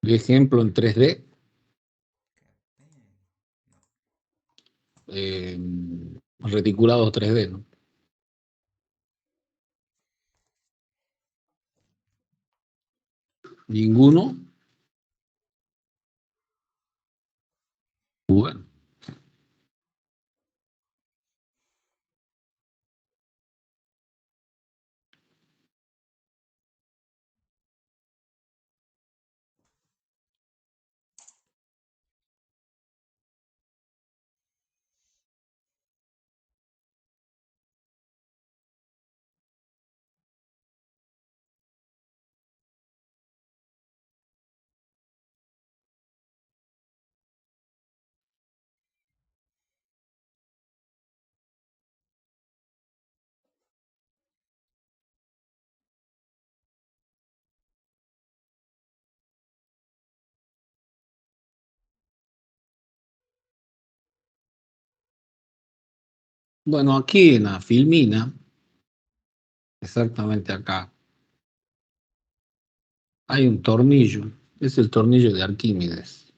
ejemplo en 3D. Reticulados 3D, ¿no? Ninguno. Bueno. Bueno, aquí en la filmina, exactamente acá, hay un tornillo. Es el tornillo de Arquímedes.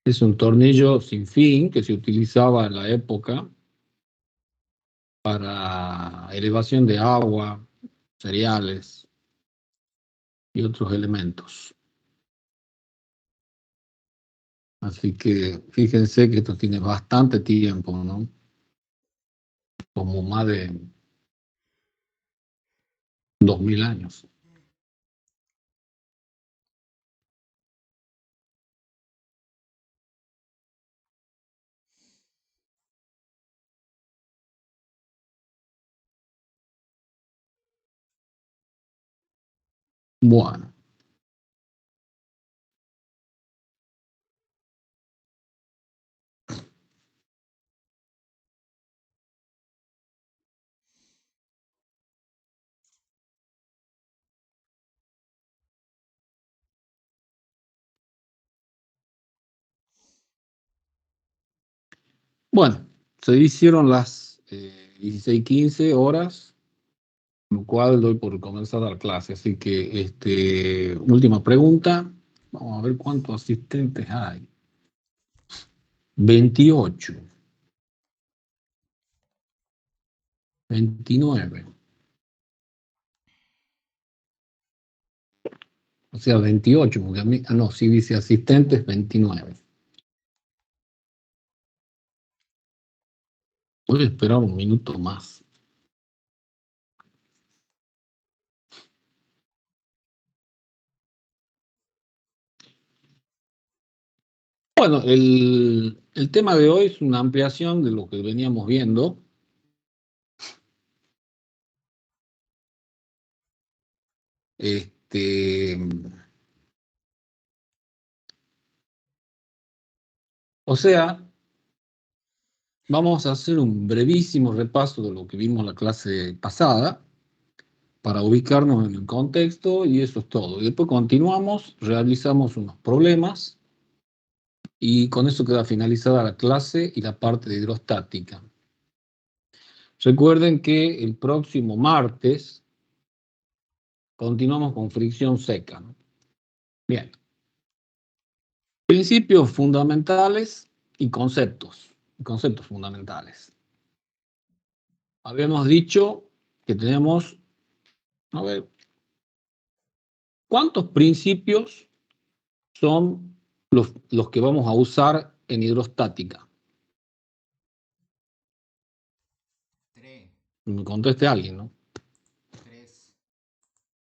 Es un tornillo sin fin que se utilizaba en la época para elevación de agua, cereales y otros elementos. Así que fíjense que esto tiene bastante tiempo, ¿no? Como más de 2000 años. Bueno, bueno, se hicieron las 16:15 horas, lo cual doy por comenzar a dar clase. Así que, última pregunta. Vamos a ver cuántos asistentes hay. 28. 29. O sea, 28, porque a mí, no, si dice asistentes, 29. Voy a esperar un minuto más. Bueno, el tema de hoy es una ampliación de lo que veníamos viendo. O sea, vamos a hacer un brevísimo repaso de lo que vimos la clase pasada para ubicarnos en el contexto y eso es todo. Y después continuamos, realizamos unos problemas y con eso queda finalizada la clase y la parte de hidrostática. Recuerden que el próximo martes continuamos con fricción seca, ¿no? Bien. Principios fundamentales y conceptos fundamentales. Habíamos dicho que tenemos, a ver, ¿cuántos principios son los que vamos a usar en hidrostática? 3. Me conteste alguien, ¿no? 3.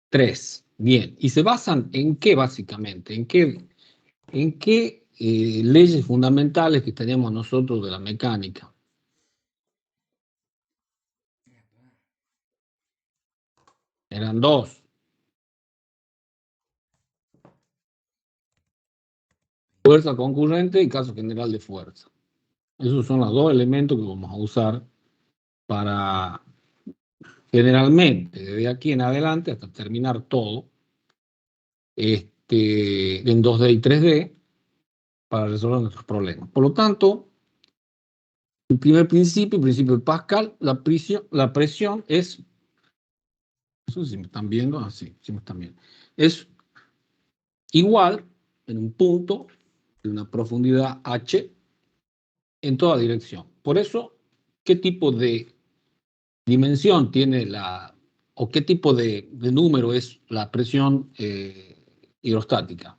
3. Bien. ¿Y se basan en qué básicamente? ¿En qué leyes fundamentales que tenemos nosotros de la mecánica? Eran dos. Fuerza concurrente y caso general de fuerza. Esos son los dos elementos que vamos a usar para, generalmente, desde aquí en adelante hasta terminar todo, en 2D y 3D, para resolver nuestros problemas. Por lo tanto, el primer principio, el principio de Pascal, la presión es, no sé si me están viendo, así, sí me están viendo, es igual en un punto de una profundidad h en toda dirección. Por eso, ¿qué tipo de dimensión tiene o qué tipo de número es la presión hidrostática?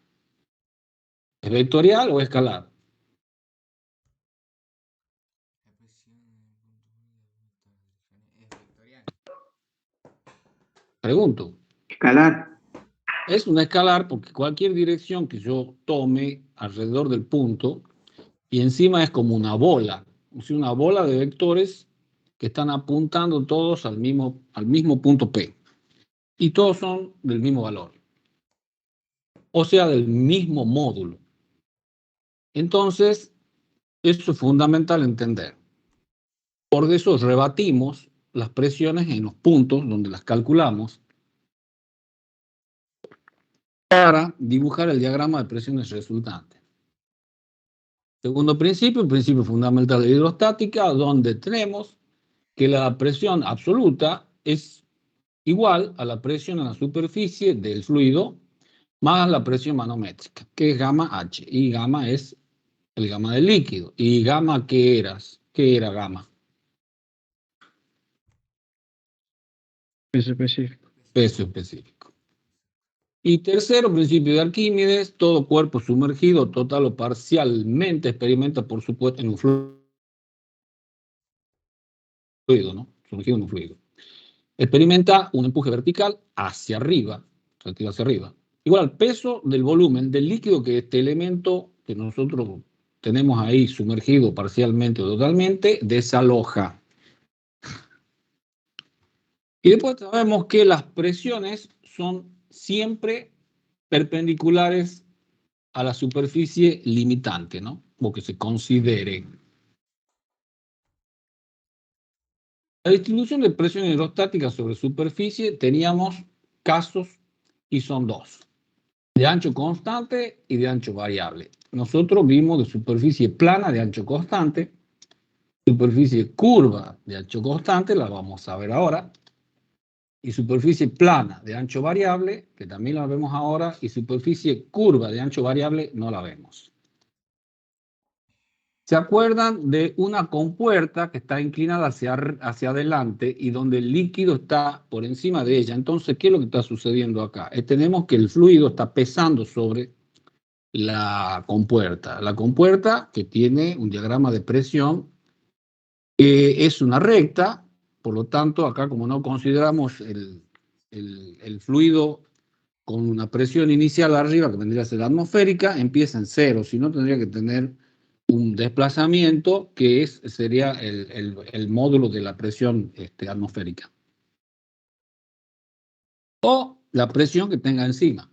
¿Es vectorial o escalar? La presión es vectorial. Pregunto. Escalar. Es una escalar porque cualquier dirección que yo tome alrededor del punto y encima es como una bola, una bola de vectores que están apuntando todos al mismo punto P y todos son del mismo valor, o sea, del mismo módulo. Entonces, eso es fundamental entender. Por eso rebatimos las presiones en los puntos donde las calculamos para dibujar el diagrama de presiones resultante. Segundo principio, el principio fundamental de hidrostática, donde tenemos que la presión absoluta es igual a la presión en la superficie del fluido más la presión manométrica, que es gamma H. Y gamma es el gamma del líquido. ¿Y gamma qué eras? ¿Qué era gamma? Peso específico. Peso específico. Y tercero, principio de Arquímedes, todo cuerpo sumergido, total o parcialmente, experimenta, por supuesto, en un fluido, ¿no? Sumergido en un fluido. Experimenta un empuje vertical hacia arriba, igual al peso del volumen del líquido que este elemento que nosotros tenemos ahí sumergido parcialmente o totalmente desaloja. Y después sabemos que las presiones son siempre perpendiculares a la superficie limitante, ¿no? O que se considere. La distribución de presión hidrostática sobre superficie teníamos casos y son dos, de ancho constante y de ancho variable. Nosotros vimos de superficie plana de ancho constante, superficie curva de ancho constante, la vamos a ver ahora, y superficie plana de ancho variable, que también la vemos ahora, y superficie curva de ancho variable no la vemos. ¿Se acuerdan de una compuerta que está inclinada hacia adelante y donde el líquido está por encima de ella? Entonces, ¿qué es lo que está sucediendo acá? Tenemos que el fluido está pesando sobre la compuerta. La compuerta que tiene un diagrama de presión es una recta, por lo tanto, acá como no consideramos el fluido con una presión inicial arriba, que tendría que ser atmosférica, empieza en cero, si no tendría que tener un desplazamiento que sería el módulo de la presión atmosférica. O la presión que tenga encima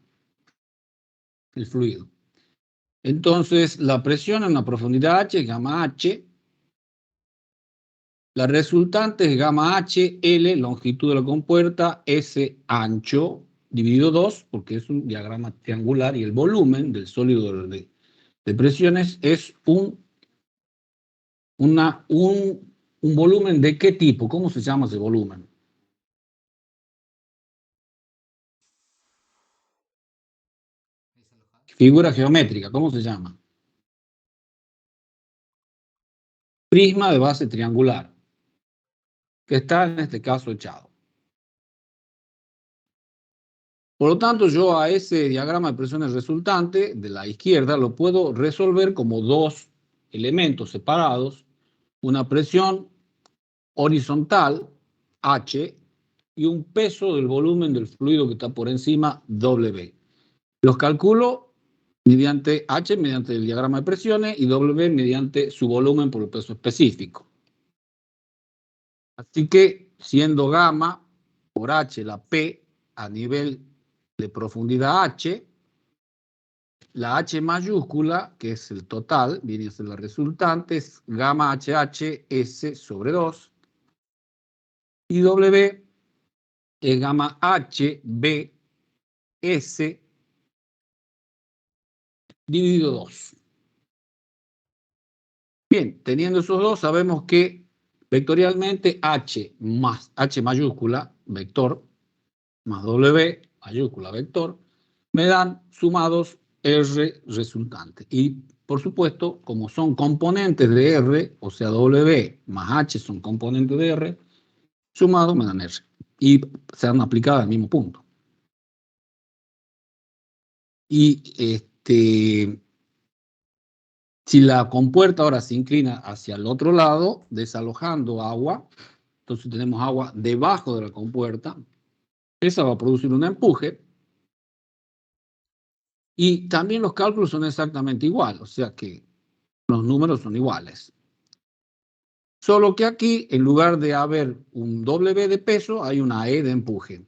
el fluido. Entonces, la presión en la profundidad H, gamma H, la resultante es gamma H, L, longitud de la compuerta, S, ancho, dividido 2, porque es un diagrama triangular, y el volumen del sólido de presiones es un volumen de qué tipo. ¿Cómo se llama ese volumen? Figura geométrica, ¿cómo se llama? Prisma de base triangular, que está en este caso echado. Por lo tanto, yo a ese diagrama de presiones resultante de la izquierda lo puedo resolver como dos elementos separados, una presión horizontal, H, y un peso del volumen del fluido que está por encima, W. Los calculo mediante H, mediante el diagrama de presiones, y W mediante su volumen por el peso específico. Así que, siendo gamma por H la P a nivel de profundidad H, la H mayúscula, que es el total, viene a ser la resultante, es gamma HH S sobre 2, y W es gamma HB S dividido 2. Bien, teniendo esos dos, sabemos que vectorialmente H más H mayúscula, vector, más W mayúscula, vector, me dan sumados R resultante. Y, por supuesto, como son componentes de R, o sea, W más H son componentes de R, sumados me dan R. Y se han aplicado al mismo punto. Y si la compuerta ahora se inclina hacia el otro lado, desalojando agua, entonces tenemos agua debajo de la compuerta, esa va a producir un empuje, y también los cálculos son exactamente iguales, o sea que los números son iguales. Solo que aquí, en lugar de haber un W de peso, hay una E de empuje.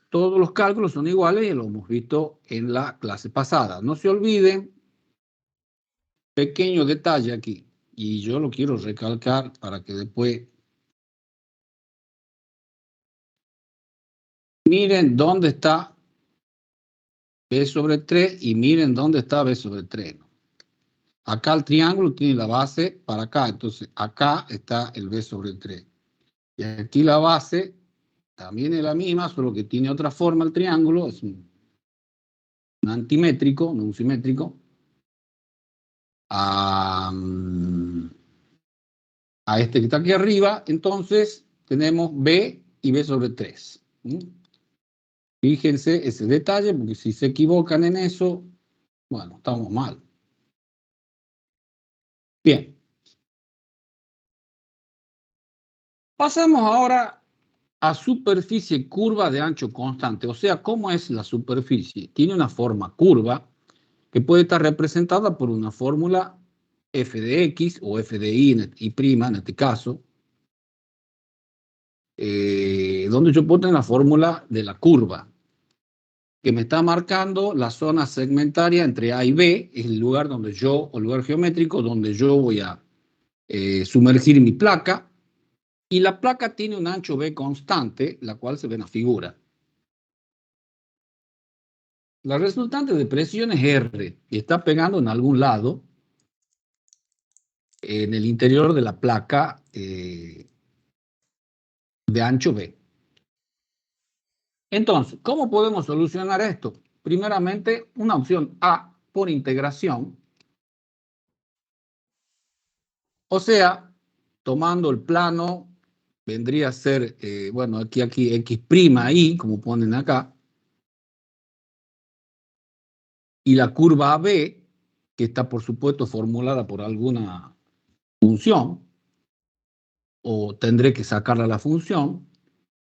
Todos los cálculos son iguales y lo hemos visto en la clase pasada. No se olviden, pequeño detalle aquí, y yo lo quiero recalcar para que después miren dónde está B sobre 3 y miren dónde está B sobre 3. Acá el triángulo tiene la base para acá, entonces acá está el B sobre 3. Y aquí la base también es la misma, solo que tiene otra forma el triángulo, es un antimétrico, no un simétrico. A este que está aquí arriba, entonces tenemos B y B sobre 3. Fíjense ese detalle, porque si se equivocan en eso, bueno, estamos mal. Bien. Pasamos ahora a superficie curva de ancho constante. O sea, ¿cómo es la superficie? Tiene una forma curva que puede estar representada por una fórmula f de x o f de y en este caso, donde yo pongo la fórmula de la curva, que me está marcando la zona segmentaria entre A y B, es el lugar donde yo, o lugar geométrico, donde yo voy a sumergir mi placa, y la placa tiene un ancho B constante, la cual se ve en la figura. La resultante de presión es R, y está pegando en algún lado, en el interior de la placa de ancho B. Entonces, ¿cómo podemos solucionar esto? Primeramente, una opción A por integración. O sea, tomando el plano, vendría a ser, bueno, aquí X' I, como ponen acá, y la curva AB, que está por supuesto formulada por alguna función, o tendré que sacarla la función,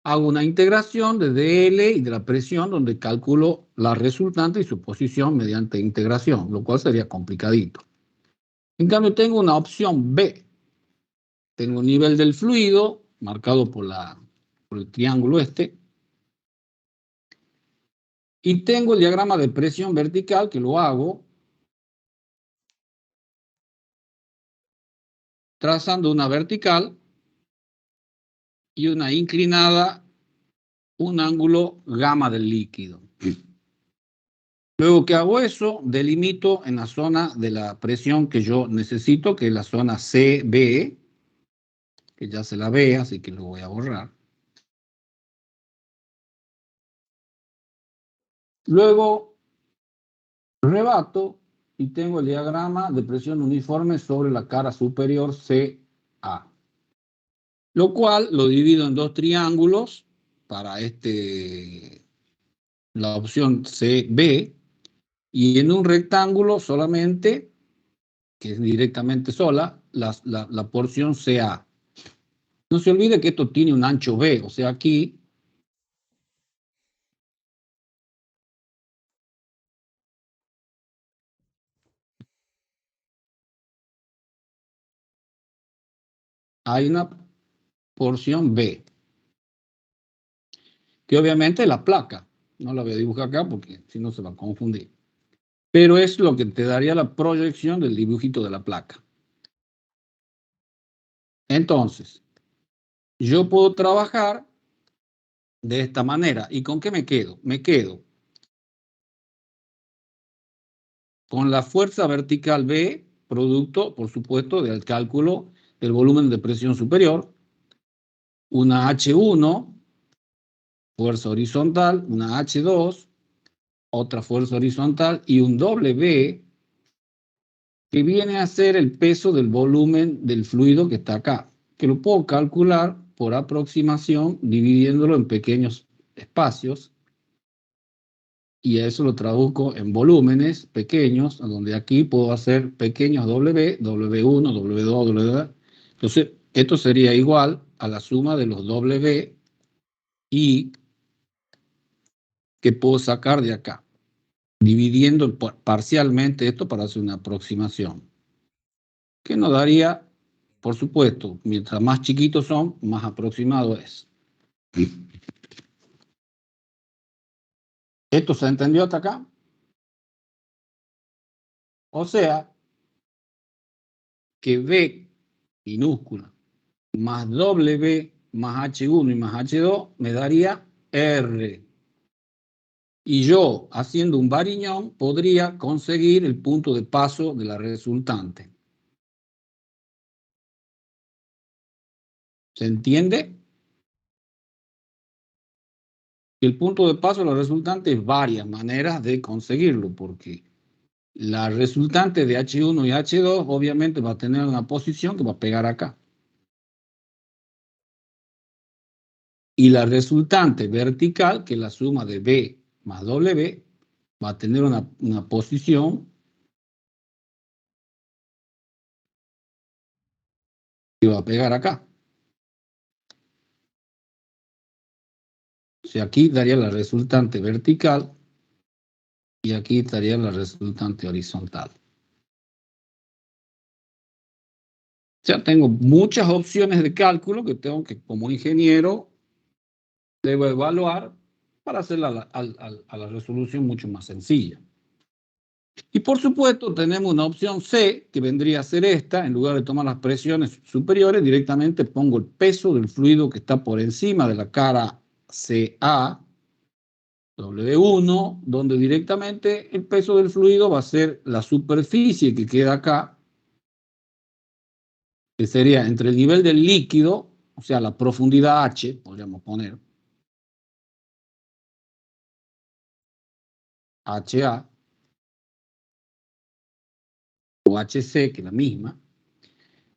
hago una integración de dl y de la presión donde calculo la resultante y su posición mediante integración, lo cual sería complicadito. En cambio, tengo una opción B. Tengo un nivel del fluido marcado por el triángulo este. Y tengo el diagrama de presión vertical que lo hago trazando una vertical y una inclinada, un ángulo gamma del líquido. Luego que hago eso, delimito en la zona de la presión que yo necesito, que es la zona CB, que ya se la ve, así que lo voy a borrar. Luego rebato y tengo el diagrama de presión uniforme sobre la cara superior CA. Lo cual lo divido en dos triángulos para la opción CB, y en un rectángulo solamente, que es directamente sola, la porción CA. No se olvide que esto tiene un ancho B, o sea, aquí hay una porción B, que obviamente es la placa. No la voy a dibujar acá porque si no se va a confundir. Pero es lo que te daría la proyección del dibujito de la placa. Entonces, yo puedo trabajar de esta manera. ¿Y con qué me quedo? Me quedo con la fuerza vertical B, producto, por supuesto, del cálculo del volumen de presión superior, una H1, fuerza horizontal, una H2, otra fuerza horizontal y un W que viene a ser el peso del volumen del fluido que está acá, que lo puedo calcular por aproximación dividiéndolo en pequeños espacios, y a eso lo traduzco en volúmenes pequeños, donde aquí puedo hacer pequeños W, W1, W2, W2. Entonces, esto sería igual a la suma de los W y que puedo sacar de acá, dividiendo parcialmente esto para hacer una aproximación, que nos daría, por supuesto, mientras más chiquitos son, más aproximado es. ¿Esto se entendió hasta acá? O sea, que V minúscula más W más H1 y más H2 me daría R. Y yo, haciendo un variñón, podría conseguir el punto de paso de la resultante. ¿Se entiende? El punto de paso de la resultante es varias maneras de conseguirlo, porque la resultante de H1 y H2 obviamente va a tener una posición que va a pegar acá. Y la resultante vertical, que es la suma de B más W, va a tener una posición que va a pegar acá. O sea, aquí daría la resultante vertical y aquí estaría la resultante horizontal. O sea, tengo muchas opciones de cálculo que tengo que, como ingeniero, debo evaluar para hacer a la resolución mucho más sencilla. Y por supuesto tenemos una opción C, que vendría a ser esta. En lugar de tomar las presiones superiores, directamente pongo el peso del fluido que está por encima de la cara CA, W1, donde directamente el peso del fluido va a ser la superficie que queda acá, que sería entre el nivel del líquido, o sea, la profundidad H, podríamos poner, HA, o HC, que es la misma,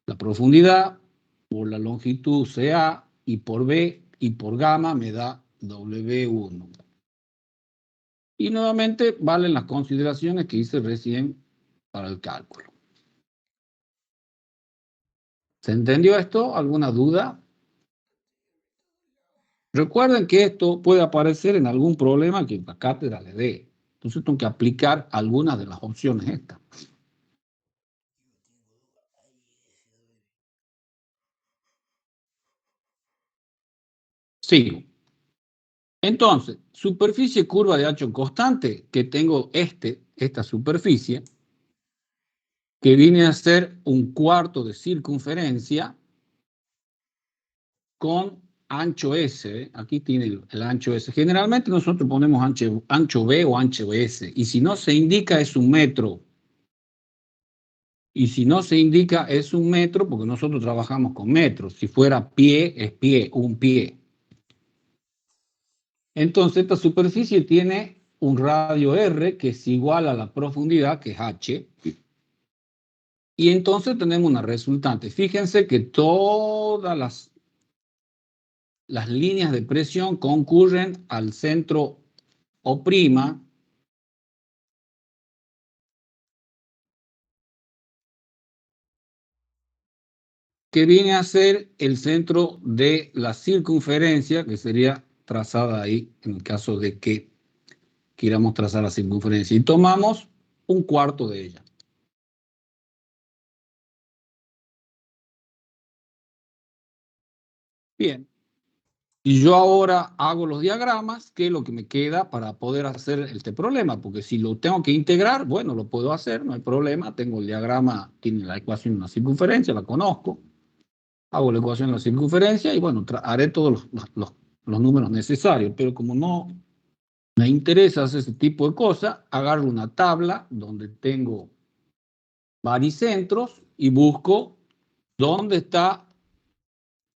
la profundidad por la longitud CA y por B y por gamma me da W1. Y nuevamente valen las consideraciones que hice recién para el cálculo. ¿Se entendió esto? ¿Alguna duda? Recuerden que esto puede aparecer en algún problema que la cátedra le dé. Entonces tengo que aplicar algunas de las opciones estas. Sigo. Entonces, superficie curva de H constante, que tengo esta superficie, que viene a ser un cuarto de circunferencia con ancho S. Aquí tiene el ancho S. Generalmente nosotros ponemos ancho B o ancho S. Y si no se indica es un metro. Y si no se indica es un metro porque nosotros trabajamos con metros. Si fuera pie, es pie, un pie. Entonces esta superficie tiene un radio R que es igual a la profundidad, que es H. Y entonces tenemos una resultante. Fíjense que todas las líneas de presión concurren al centro O', que viene a ser el centro de la circunferencia, que sería trazada ahí, en el caso de que queramos trazar la circunferencia. Y tomamos un cuarto de ella. Bien. Y yo ahora hago los diagramas, que es lo que me queda para poder hacer este problema, porque si lo tengo que integrar, bueno, lo puedo hacer, no hay problema. Tengo el diagrama, tiene la ecuación de una circunferencia, la conozco. Hago la ecuación de la circunferencia y bueno, haré todos los números necesarios, pero como no me interesa hacer ese tipo de cosas, agarro una tabla donde tengo baricentros y busco dónde está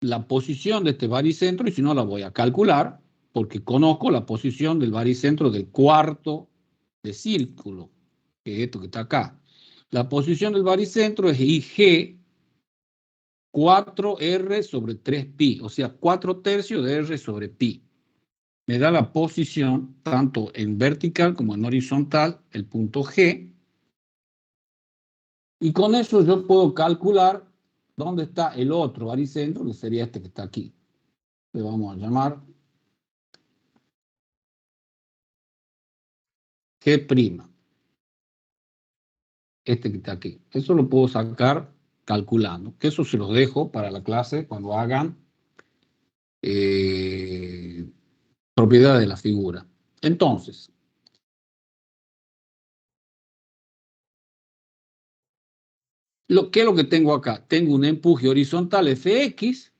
la posición de este baricentro, y si no la voy a calcular porque conozco la posición del baricentro del cuarto de círculo, que es esto que está acá. La posición del baricentro es IG 4R sobre 3pi, o sea, 4/3 de R sobre pi. Me da la posición, tanto en vertical como en horizontal, el punto G. Y con eso yo puedo calcular dónde está el otro baricentro, que sería este que está aquí. Le vamos a llamar G'. Este que está aquí. Eso lo puedo sacar calculando. Que eso se los dejo para la clase cuando hagan propiedades de la figura. Entonces, ¿qué es lo que tengo acá? Tengo un empuje horizontal Fx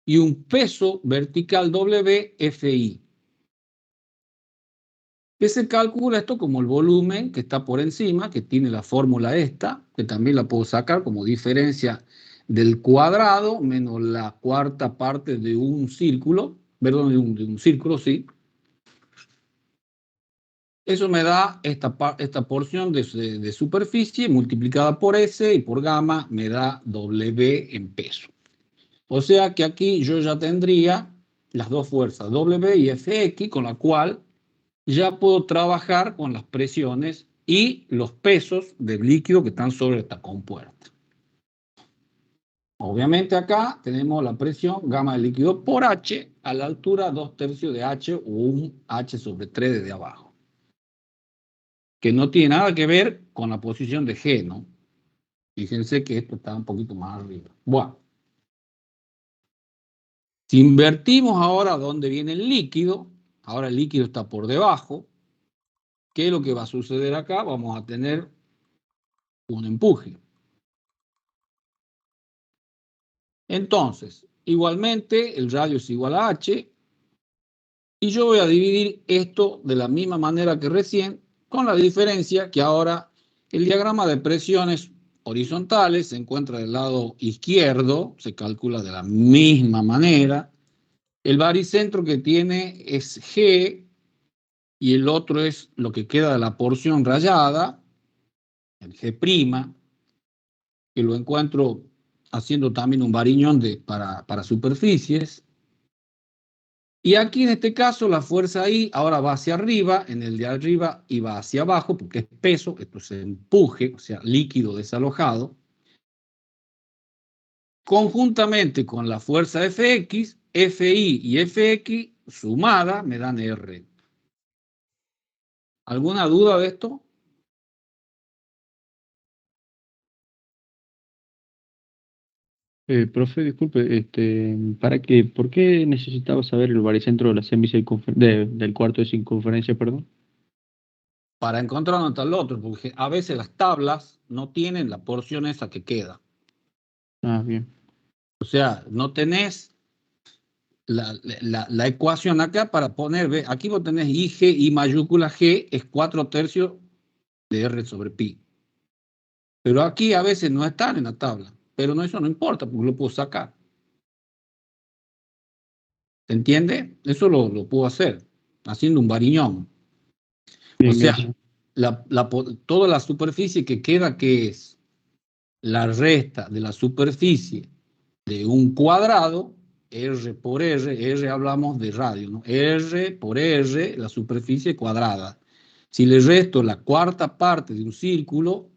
y un peso vertical W Fi. Que se calcula esto como el volumen que está por encima, que tiene la fórmula esta, que también la puedo sacar como diferencia del cuadrado menos la cuarta parte de un círculo, perdón, de un círculo, sí. Eso me da esta porción de superficie multiplicada por S y por gamma me da W en peso. O sea que aquí yo ya tendría las dos fuerzas, W y Fx, con la cual ya puedo trabajar con las presiones y los pesos del líquido que están sobre esta compuerta. Obviamente acá tenemos la presión gamma del líquido por H a la altura 2/3 de H o un H sobre 3 desde abajo. Que no tiene nada que ver con la posición de G, ¿no? Fíjense que esto está un poquito más arriba. Bueno. Si invertimos ahora dónde viene el líquido, ahora el líquido está por debajo, ¿qué es lo que va a suceder acá? Vamos a tener un empuje. Entonces, igualmente, el radio es igual a H, y yo voy a dividir esto de la misma manera que recién, con la diferencia que ahora el diagrama de presiones horizontales se encuentra del lado izquierdo, se calcula de la misma manera. El baricentro que tiene es G, y el otro es lo que queda de la porción rayada, el G', que lo encuentro haciendo también un variñón para superficies. Y aquí en este caso la fuerza I ahora va hacia arriba, en el de arriba y va hacia abajo, porque es peso, esto es empuje, o sea, líquido desalojado. Conjuntamente con la fuerza Fx, Fi y Fx sumada me dan R. ¿Alguna duda de esto? Profe, disculpe, ¿por qué necesitaba saber el baricentro de la del cuarto de circunferencia, perdón? Para encontrar dónde está el otro, porque a veces las tablas no tienen la porción esa que queda. Ah, bien. O sea, no tenés la ecuación acá para poner, ¿ve? Aquí vos tenés IG, I mayúscula G es 4/3 de R sobre pi. Pero aquí a veces no están en la tabla. Pero no, eso no importa, porque lo puedo sacar. ¿Se entiende? Eso lo puedo hacer, haciendo un variñón. O Bien, sea, gracias. toda la superficie que queda, que es la resta de la superficie de un cuadrado, R por R hablamos de radio, ¿no? R por R, la superficie cuadrada. Si le resto la cuarta parte de un círculo,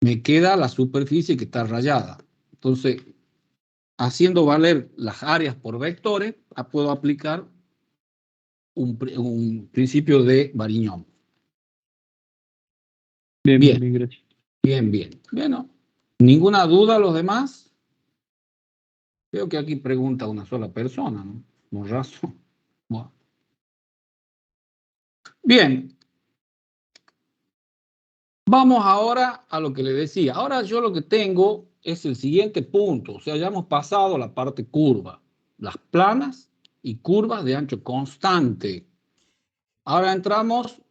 me queda la superficie que está rayada. Entonces, haciendo valer las áreas por vectores, puedo aplicar un principio de Varignón. Bien, bien, Bien, bien, gracias. bien, bien. Bueno, ¿ninguna duda a los demás? Veo que aquí pregunta una sola persona, ¿no? Morrazo. Bueno. Bien, vamos ahora a lo que le decía. Ahora yo lo que tengo es el siguiente punto. O sea, ya hemos pasado la parte curva. Las planas y curvas de ancho constante. Ahora entramos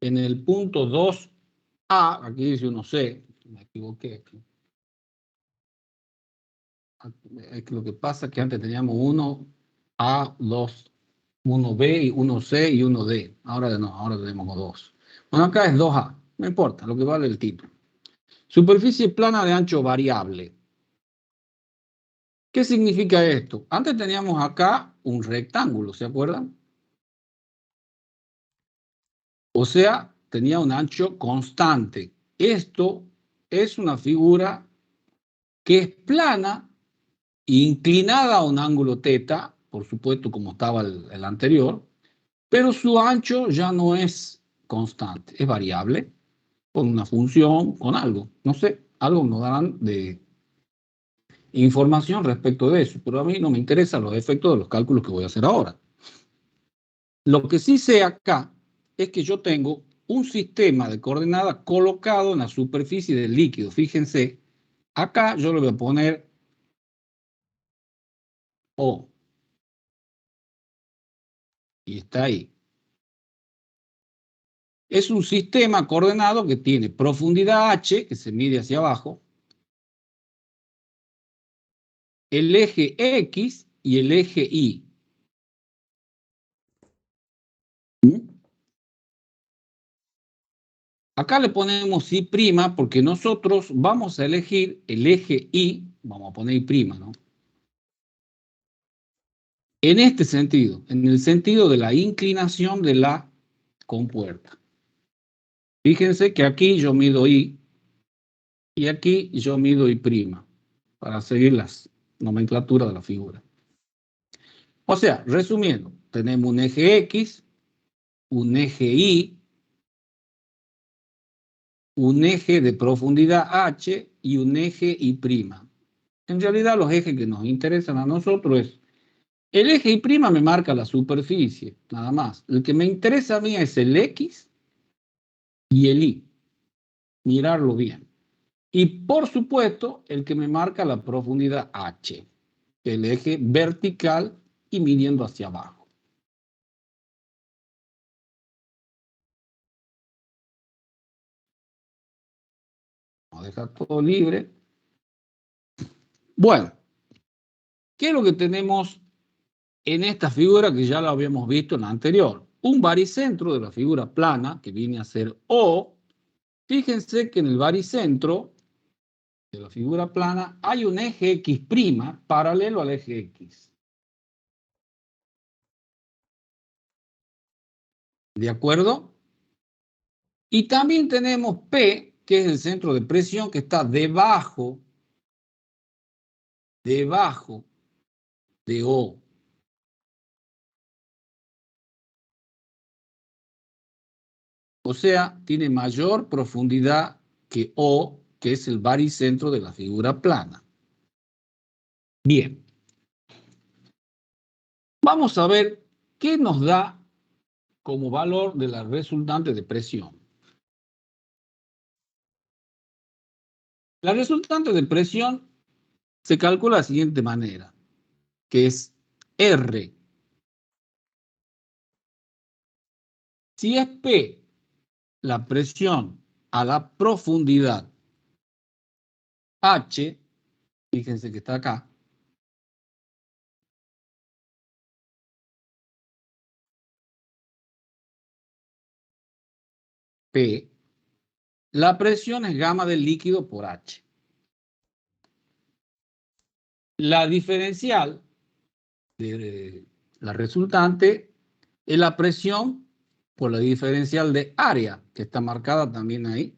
en el punto 2A. Aquí dice 1C. Me equivoqué aquí. Lo que pasa es que antes teníamos 1A, 2. 1B, 1C y 1D. Ahora no, ahora tenemos 2. Bueno, acá es 2A. No importa, lo que vale el título. Superficie plana de ancho variable. ¿Qué significa esto? Antes teníamos acá un rectángulo, ¿se acuerdan? O sea, tenía un ancho constante. Esto es una figura que es plana, inclinada a un ángulo θ, por supuesto como estaba el anterior, pero su ancho ya no es constante, es variable, con una función, con algo. No sé, algo nos darán de información respecto de eso, pero a mí no me interesan los efectos de los cálculos que voy a hacer ahora. Lo que sí sé acá es que yo tengo un sistema de coordenadas colocado en la superficie del líquido. Fíjense, acá yo le voy a poner O. Y está ahí. Es un sistema coordenado que tiene profundidad h, que se mide hacia abajo, el eje X y el eje Y. Acá le ponemos Y' porque nosotros vamos a elegir el eje Y, vamos a poner Y', ¿no? En este sentido, en el sentido de la inclinación de la compuerta. Fíjense que aquí yo mido Y y aquí yo mido Y', para seguir las nomenclaturas de la figura. O sea, resumiendo, tenemos un eje X, un eje Y, un eje de profundidad H y un eje Y'. En realidad los ejes que nos interesan a nosotros es el eje Y' me marca la superficie, nada más. El que me interesa a mí es el X y el Y. Mirarlo bien. Y por supuesto, el que me marca la profundidad H, el eje vertical y midiendo hacia abajo. Vamos a dejar todo libre. Bueno, ¿qué es lo que tenemos en esta figura que ya la habíamos visto en la anterior? Un baricentro de la figura plana, que viene a ser O. Fíjense que en el baricentro de la figura plana hay un eje X' paralelo al eje X. ¿De acuerdo? Y también tenemos P, que es el centro de presión que está debajo de O. O sea, tiene mayor profundidad que O, que es el baricentro de la figura plana. Bien. Vamos a ver qué nos da como valor de la resultante de presión. La resultante de presión se calcula de la siguiente manera, que es R. Si es P la presión a la profundidad H, fíjense que está acá, P, la presión es gamma del líquido por H. La diferencial de la resultante es la presión por la diferencial de área, que está marcada también ahí.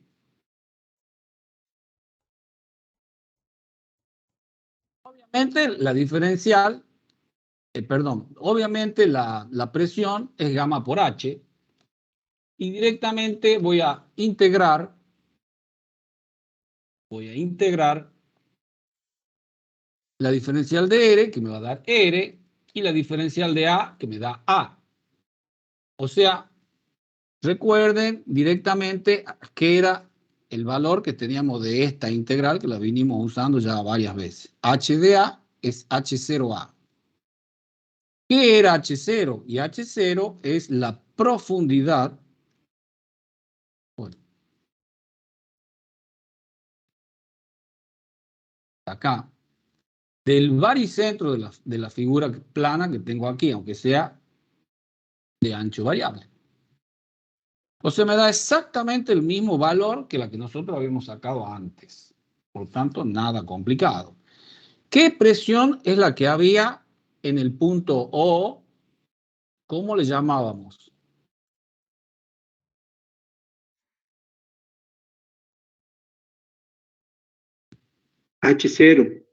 Obviamente la diferencial, obviamente la presión es gamma por H y directamente voy a integrar la diferencial de R, que me va a dar R, y la diferencial de A, que me da A. O sea, recuerden directamente que era el valor que teníamos de esta integral, que la vinimos usando ya varias veces. H de A es H0A. ¿Qué era H0? Y H0 es la profundidad. Bueno, acá, del baricentro de la figura plana que tengo aquí, aunque sea de ancho variable. O sea, me da exactamente el mismo valor que la que nosotros habíamos sacado antes. Por tanto, nada complicado. ¿Qué presión es la que había en el punto O? ¿Cómo le llamábamos? H0.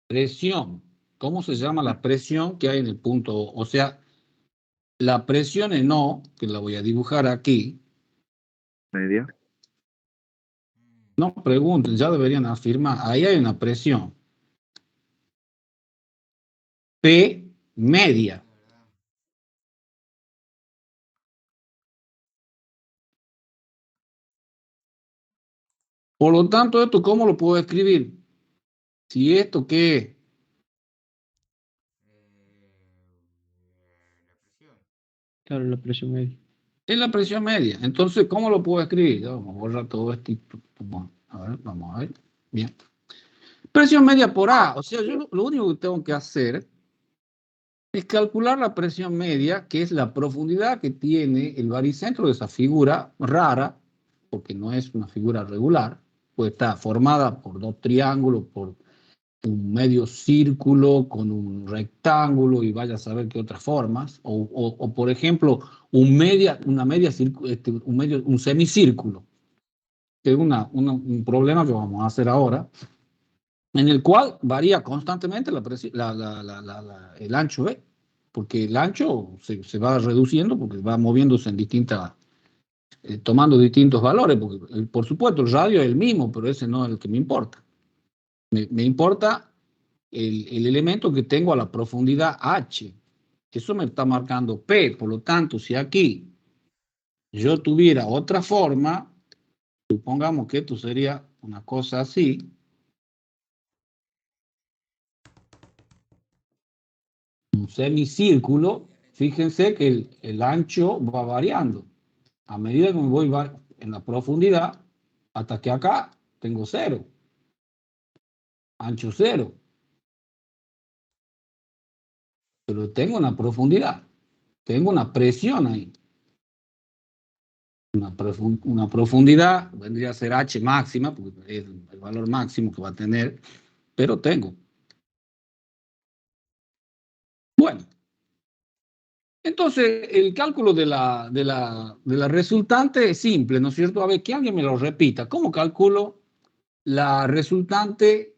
Presión. ¿Cómo se llama la presión que hay en el punto O? O sea, la presión en O, que la voy a dibujar aquí, Media. no pregunten, ya deberían afirmar, ahí hay una presión P media. La verdad. Por lo tanto, ¿esto cómo lo puedo escribir? Si esto qué es, La presión. Claro, la presión media. es la presión media. Entonces, ¿cómo lo puedo escribir? Ya vamos a borrar todo esto. Vamos a ver. Bien. Presión media por A. O sea, yo lo único que tengo que hacer es calcular la presión media, que es la profundidad que tiene el baricentro de esa figura rara, porque no es una figura regular, pues está formada por dos triángulos, por un medio círculo con un rectángulo y vaya a saber qué otras formas, o por ejemplo, un semicírculo, que es un problema que vamos a hacer ahora, en el cual varía constantemente el ancho B, porque el ancho se va reduciendo porque va moviéndose en tomando distintos valores, porque por supuesto el radio es el mismo, pero ese no es el que me importa. Me importa el elemento que tengo a la profundidad H. Eso me está marcando P. Por lo tanto, si aquí yo tuviera otra forma, supongamos que esto sería una cosa así. Un semicírculo, fíjense que el ancho va variando. A medida que me voy en la profundidad, hasta que acá tengo cero. Ancho cero. Pero tengo una profundidad. Tengo una presión ahí. Una profundidad vendría a ser H máxima, porque es el valor máximo que va a tener, pero tengo. Bueno, entonces el cálculo de la resultante es simple, ¿no es cierto? A ver, que alguien me lo repita. ¿Cómo calculo la resultante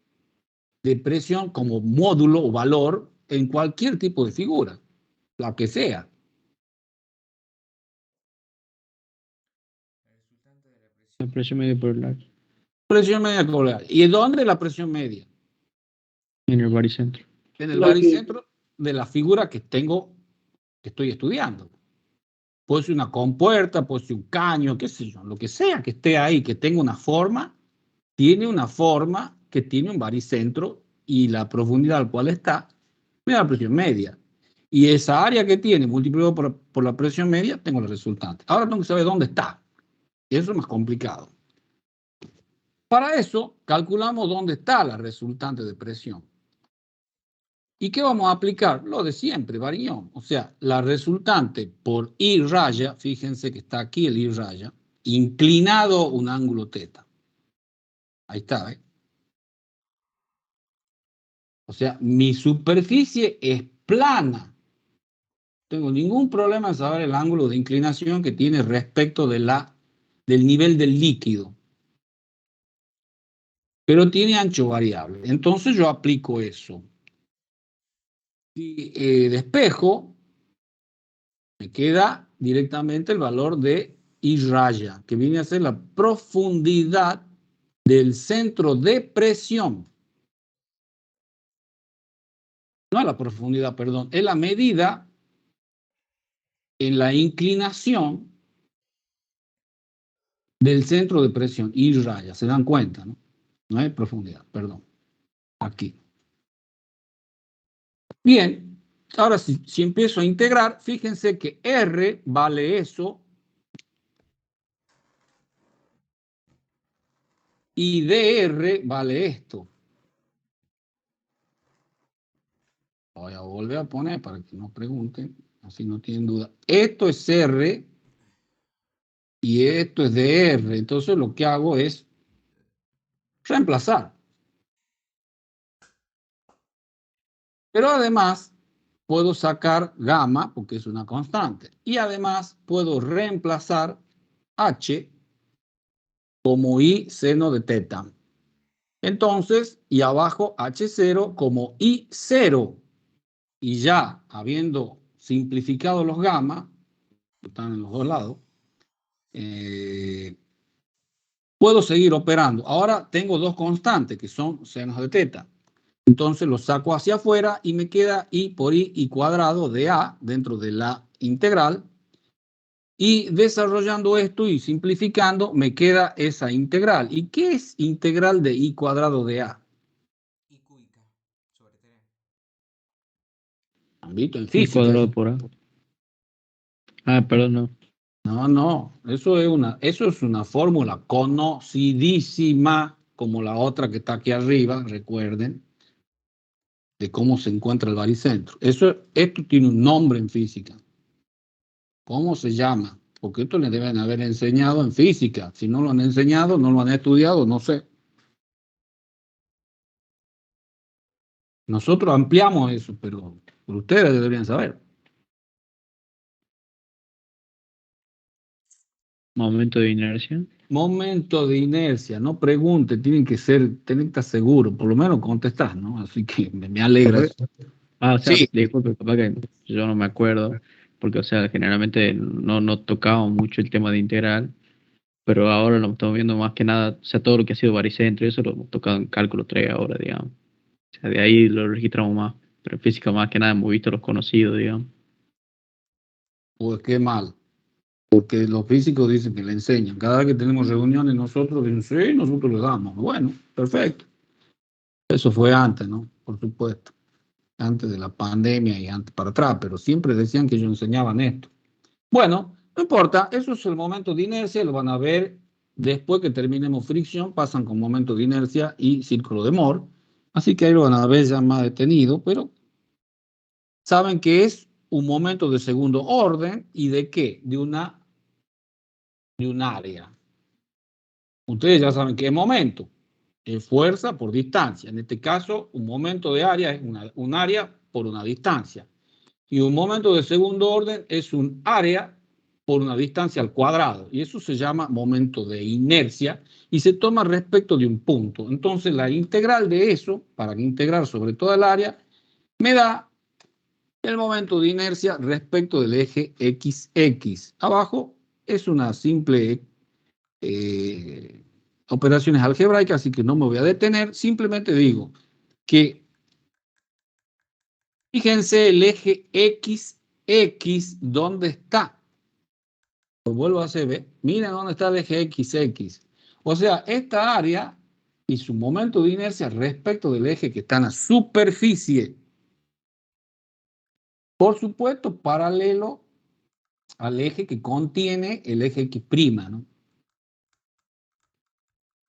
de presión como módulo o valor en cualquier tipo de figura, la que sea? El resultante de la La presión. presión media por el lado. Presión media corporal. ¿Y dónde la presión media? En el baricentro. En el baricentro de la figura que estoy estudiando. Puede ser una compuerta, puede ser un caño, qué sé yo, lo que sea que esté ahí, que tenga una forma, tiene una forma que tiene un baricentro y la profundidad al cual está, me da la presión media. Y esa área que tiene, multiplicado por la presión media, tengo el resultante. Ahora tengo que saber dónde está. Y eso es más complicado. Para eso, calculamos dónde está la resultante de presión. ¿Y qué vamos a aplicar? Lo de siempre, varión. O sea, la resultante por I raya, fíjense que está aquí el I raya, inclinado un ángulo teta. Ahí está, ¿eh? O sea, mi superficie es plana. No tengo ningún problema en saber el ángulo de inclinación que tiene respecto del nivel del líquido. Pero tiene ancho variable. Entonces yo aplico eso. Si despejo, me queda directamente el valor de I raya, que viene a ser la profundidad del centro de presión. No es la profundidad, perdón, es la medida en la inclinación del centro de presión, I raya, se dan cuenta, ¿no? No es profundidad, perdón, aquí. Bien, ahora si empiezo a integrar, fíjense que R vale eso y dr vale esto. Voy a volver a poner para que no pregunten. así no tienen duda. Esto es R y esto es dr. Entonces lo que hago es reemplazar. Pero además puedo sacar gamma, porque es una constante. Y además puedo reemplazar h como i seno de teta. Entonces, y abajo h0 como i0. Y ya habiendo simplificado los gamma, que están en los dos lados, puedo seguir operando. Ahora tengo dos constantes que son senos de teta. Entonces los saco hacia afuera y me queda i por i cuadrado de a dentro de la integral. Y desarrollando esto y simplificando, me queda esa integral. ¿Y qué es integral de i cuadrado de a? I cúbica sobre 3. ¿Han visto en I física? cuadrado por A. Ah, perdón, no. No, eso es una fórmula conocidísima, como la otra que está aquí arriba, recuerden, de cómo se encuentra el baricentro. Esto tiene un nombre en física. ¿Cómo se llama? Porque esto le deben haber enseñado en física. Si no lo han enseñado, no lo han estudiado, no sé. Nosotros ampliamos eso, pero ustedes deberían saber. Momento de inercia. Momento de inercia, no pregunte, tienen que estar seguros, por lo menos contestar, ¿no? Así que me alegra eso. Ah, o sea, Sí, disculpe, capaz que yo no me acuerdo, porque, o sea, generalmente no tocamos mucho el tema de integral, pero ahora lo estamos viendo más que nada, o sea, todo lo que ha sido baricentro, eso lo hemos tocado en cálculo 3 ahora, digamos. O sea, de ahí lo registramos más, pero en física más que nada hemos visto los conocidos, digamos. pues qué mal, porque los físicos dicen que le enseñan. Cada vez que tenemos reuniones nosotros dicen, sí, nosotros le damos. Bueno, perfecto. Eso fue antes, ¿no? Por supuesto. Antes de la pandemia y antes para atrás, pero siempre decían que ellos enseñaban esto. Bueno, no importa, eso es el momento de inercia, lo van a ver después que terminemos fricción, pasan con momento de inercia y círculo de Moore, así que ahí lo van a ver ya más detenido, pero saben que es un momento de segundo orden y de qué, de un área. Ustedes ya saben qué es momento, es fuerza por distancia, en este caso un momento de área es un área por una distancia. Y un momento de segundo orden es un área por una distancia al cuadrado. Y eso se llama momento de inercia y se toma respecto de un punto. Entonces la integral de eso, para integrar sobre toda el área, me da el momento de inercia respecto del eje XX. Abajo es una simple operaciones algebraicas, así que no me voy a detener. Simplemente digo que fíjense el eje XX, ¿dónde está? Lo vuelvo a hacer, ¿ve? Miren dónde está el eje XX. O sea, esta área y su momento de inercia respecto del eje que está en la superficie. Por supuesto, paralelo al eje que contiene el eje X', ¿no?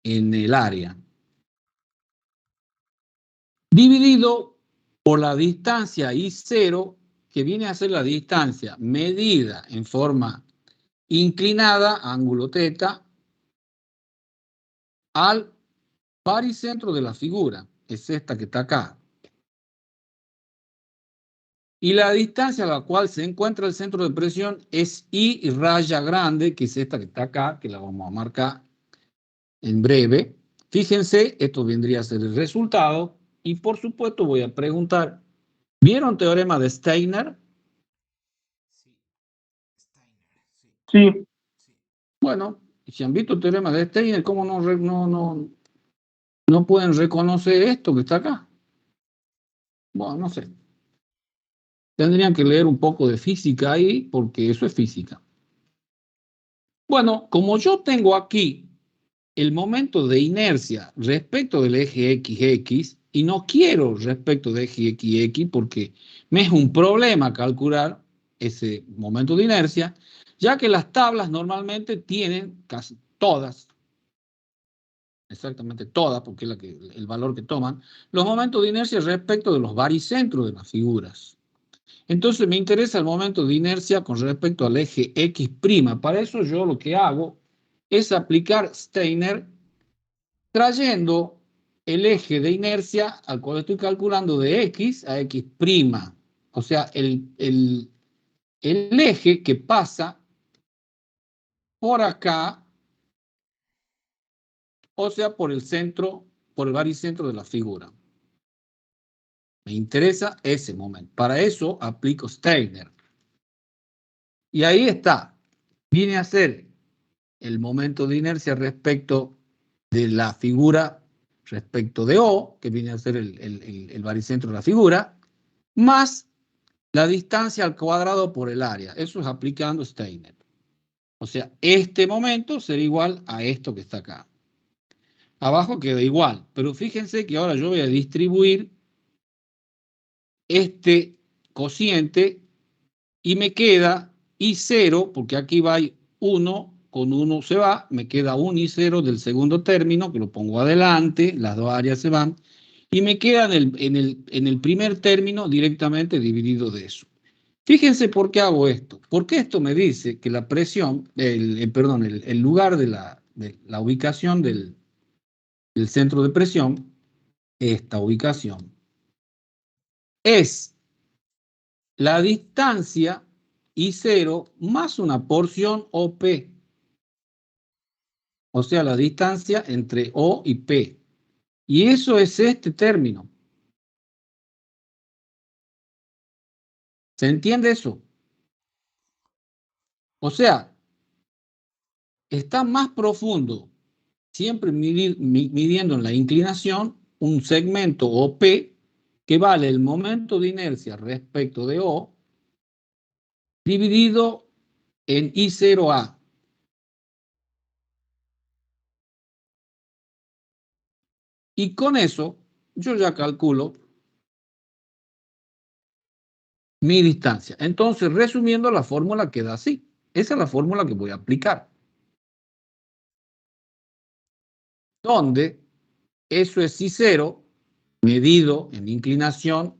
En el área. Dividido por la distancia I0, que viene a ser la distancia medida en forma inclinada, ángulo θ, al baricentro de la figura, es esta que está acá. Y la distancia a la cual se encuentra el centro de presión es I raya grande, que es esta que está acá, que la vamos a marcar en breve. Fíjense, esto vendría a ser el resultado. Y por supuesto voy a preguntar, ¿vieron teorema de Steiner? Sí. Steiner, sí. Sí. Sí. Bueno, si han visto teorema de Steiner, ¿cómo no pueden reconocer esto que está acá? Bueno, no sé. Tendrían que leer un poco de física ahí, porque eso es física. Bueno, como yo tengo aquí el momento de inercia respecto del eje XX y no quiero respecto del eje XX porque me es un problema calcular ese momento de inercia, ya que las tablas normalmente tienen casi todas, exactamente todas, porque es el valor que toman, los momentos de inercia respecto de los baricentros de las figuras. Entonces me interesa el momento de inercia con respecto al eje X'. Para eso yo lo que hago es aplicar Steiner trayendo el eje de inercia al cual estoy calculando de X a X'. O sea, el eje que pasa por acá, o sea, por el centro, por el baricentro de la figura. Me interesa ese momento. Para eso aplico Steiner. Y ahí está. Viene a ser el momento de inercia respecto de la figura, respecto de O, que viene a ser el baricentro de la figura, más la distancia al cuadrado por el área. Eso es aplicando Steiner. O sea, este momento será igual a esto que está acá. Abajo queda igual, pero fíjense que ahora yo voy a distribuir este cociente y me queda I0, porque aquí va 1, con 1 se va, me queda un I0 del segundo término, que lo pongo adelante, las dos áreas se van, y me queda en el primer término directamente dividido de eso. Fíjense por qué hago esto. Porque esto me dice que la presión, el lugar de la ubicación del centro de presión, esta ubicación, es la distancia I0 más una porción OP. O sea, la distancia entre O y P. Y eso es este término. ¿Se entiende eso? O sea, está más profundo, siempre midiendo en la inclinación, un segmento OP que vale el momento de inercia respecto de O dividido en I0A. Y con eso yo ya calculo mi distancia. Entonces, resumiendo, la fórmula queda así. Esa es la fórmula que voy a aplicar. Donde eso es I0 medido en inclinación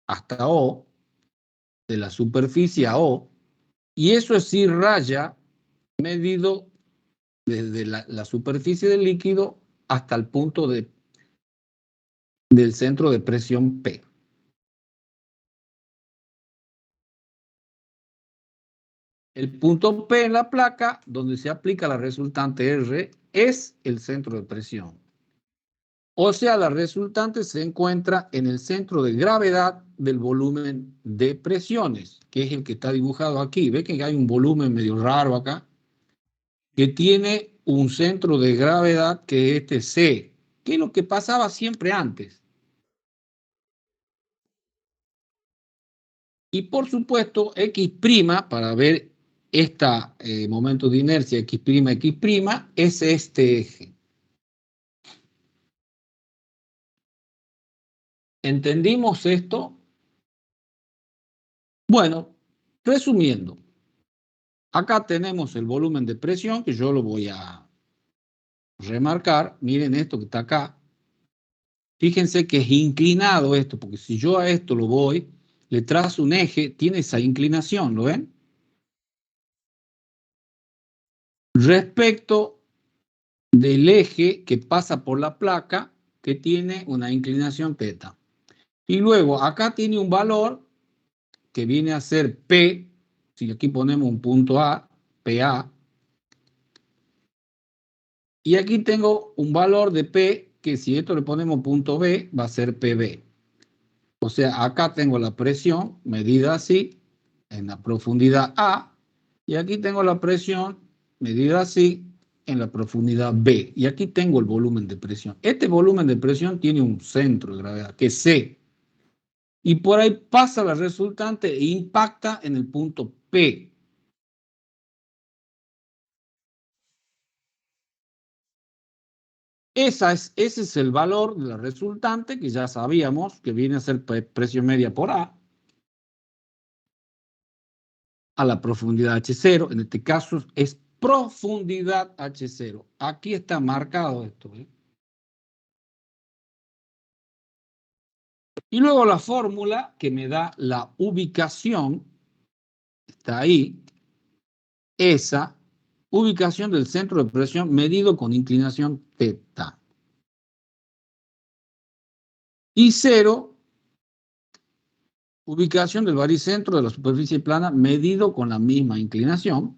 hasta O, de la superficie a O, y eso es I raya medido desde la superficie del líquido hasta el punto del centro de presión P. El punto P en la placa, donde se aplica la resultante R, es el centro de presión. O sea, la resultante se encuentra en el centro de gravedad del volumen de presiones, que es el que está dibujado aquí. ¿Ve que hay un volumen medio raro acá? Que tiene un centro de gravedad que es este C, que es lo que pasaba siempre antes. Y por supuesto, X', para ver este momento de inercia, X', es este eje. ¿Entendimos esto? Bueno, resumiendo, acá tenemos el volumen de presión, que yo lo voy a remarcar. Miren esto que está acá. Fíjense que es inclinado esto, porque si yo a esto lo voy, le trazo un eje, tiene esa inclinación, ¿lo ven? Respecto del eje que pasa por la placa, que tiene una inclinación θ. Y luego acá tiene un valor que viene a ser P, si aquí ponemos un punto A, PA, y aquí tengo un valor de P que si esto le ponemos punto B, va a ser PB. O sea, acá tengo la presión medida así, en la profundidad A, y aquí tengo la presión medida así, en la profundidad B. Y aquí tengo el volumen de presión. Este volumen de presión tiene un centro de gravedad, que es C. Y por ahí pasa la resultante e impacta en el punto P. Ese es el valor de la resultante que ya sabíamos que viene a ser presión media por a la profundidad H0. En este caso es profundidad H0. Aquí está marcado esto. Y luego la fórmula que me da la ubicación, está ahí, esa ubicación del centro de presión medido con inclinación θ. Y 0, ubicación del baricentro de la superficie plana medido con la misma inclinación.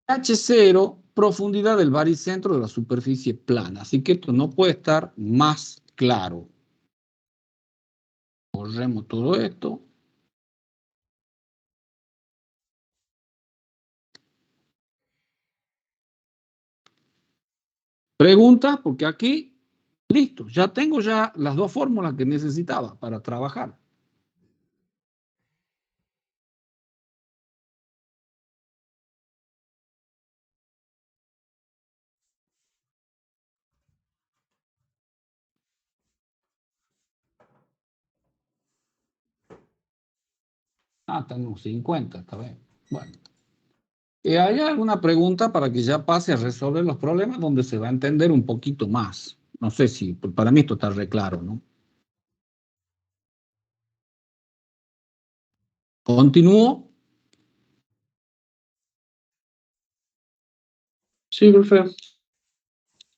H0, profundidad del baricentro de la superficie plana. Así que esto no puede estar más claro. Borremos todo esto. Preguntas, porque aquí, listo, ya tengo ya las dos fórmulas que necesitaba para trabajar. Ah, tenemos 50, está bien. Bueno. ¿Hay alguna pregunta para que ya pase a resolver los problemas donde se va a entender un poquito más? No sé si, para mí esto está re claro, ¿no? ¿Continúo? Sí, profe.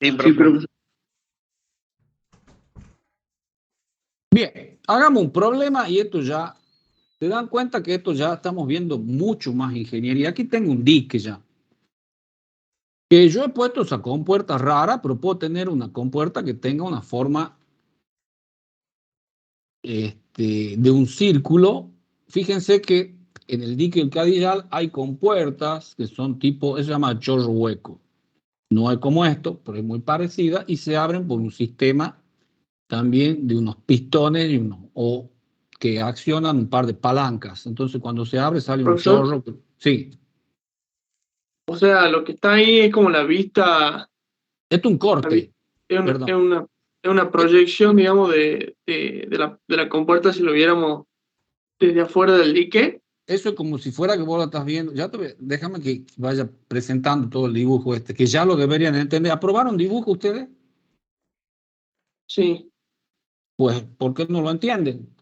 Sí, profe. Bien, hagamos un problema y esto ya, ¿te dan cuenta que esto ya estamos viendo mucho más ingeniería? Aquí tengo un dique ya. Que yo he puesto esa compuerta rara, pero puedo tener una compuerta que tenga una forma de un círculo. Fíjense que en el dique del Cadillal hay compuertas que son tipo, eso se llama chorro hueco. No es como esto, pero es muy parecida y se abren por un sistema también de unos pistones o que accionan un par de palancas. Entonces cuando se abre sale un Profesor, chorro. Sí, o sea, lo que está ahí es como la vista, esto es un la vi- corte, es una, es perdón. una, es una proyección, digamos, de la compuerta si lo viéramos desde afuera del dique. Eso es como si fuera que vos lo estás viendo. Déjame que vaya presentando todo el dibujo que ya lo deberían entender. ¿Aprobaron dibujo ustedes? Sí. Pues, ¿por qué no lo entienden?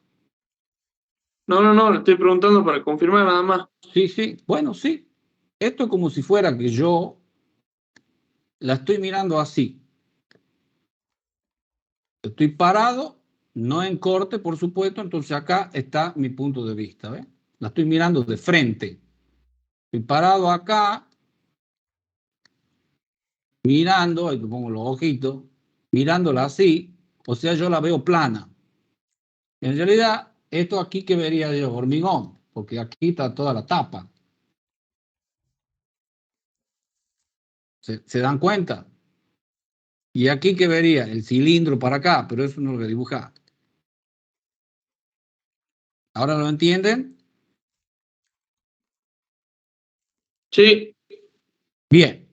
No, le estoy preguntando para confirmar nada más. Sí, sí, bueno, sí. Esto es como si fuera que yo la estoy mirando así. Estoy parado, no en corte, por supuesto, entonces acá está mi punto de vista, ¿ves? La estoy mirando de frente. Estoy parado acá, mirando, ahí te pongo los ojitos, mirándola así, o sea, yo la veo plana. En realidad, esto aquí que vería yo, hormigón, porque aquí está toda la tapa. ¿Se dan cuenta? Y aquí que vería el cilindro para acá, pero eso no lo voy a dibujar. ¿Ahora lo entienden? Sí. Bien.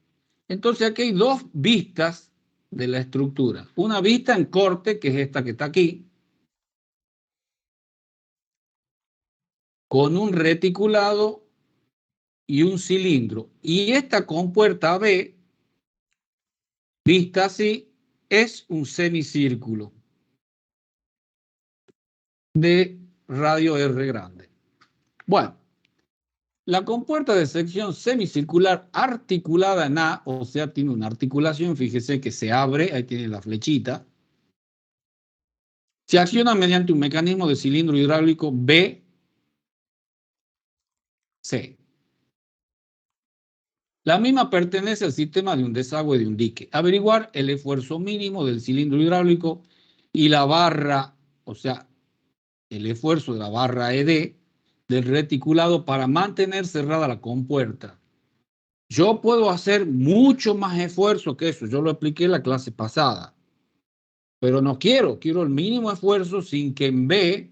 Entonces aquí hay dos vistas de la estructura. Una vista en corte, que es esta que está aquí, con un reticulado y un cilindro. Y esta compuerta B, vista así, es un semicírculo de radio R grande. Bueno, la compuerta de sección semicircular articulada en A, o sea, tiene una articulación, fíjese que se abre, ahí tiene la flechita, se acciona mediante un mecanismo de cilindro hidráulico BC. La misma pertenece al sistema de un desagüe de un dique. Averiguar el esfuerzo mínimo del cilindro hidráulico y la barra, o sea, el esfuerzo de la barra ED del reticulado para mantener cerrada la compuerta. Yo puedo hacer mucho más esfuerzo que eso, yo lo expliqué en la clase pasada, pero no quiero el mínimo esfuerzo sin que en B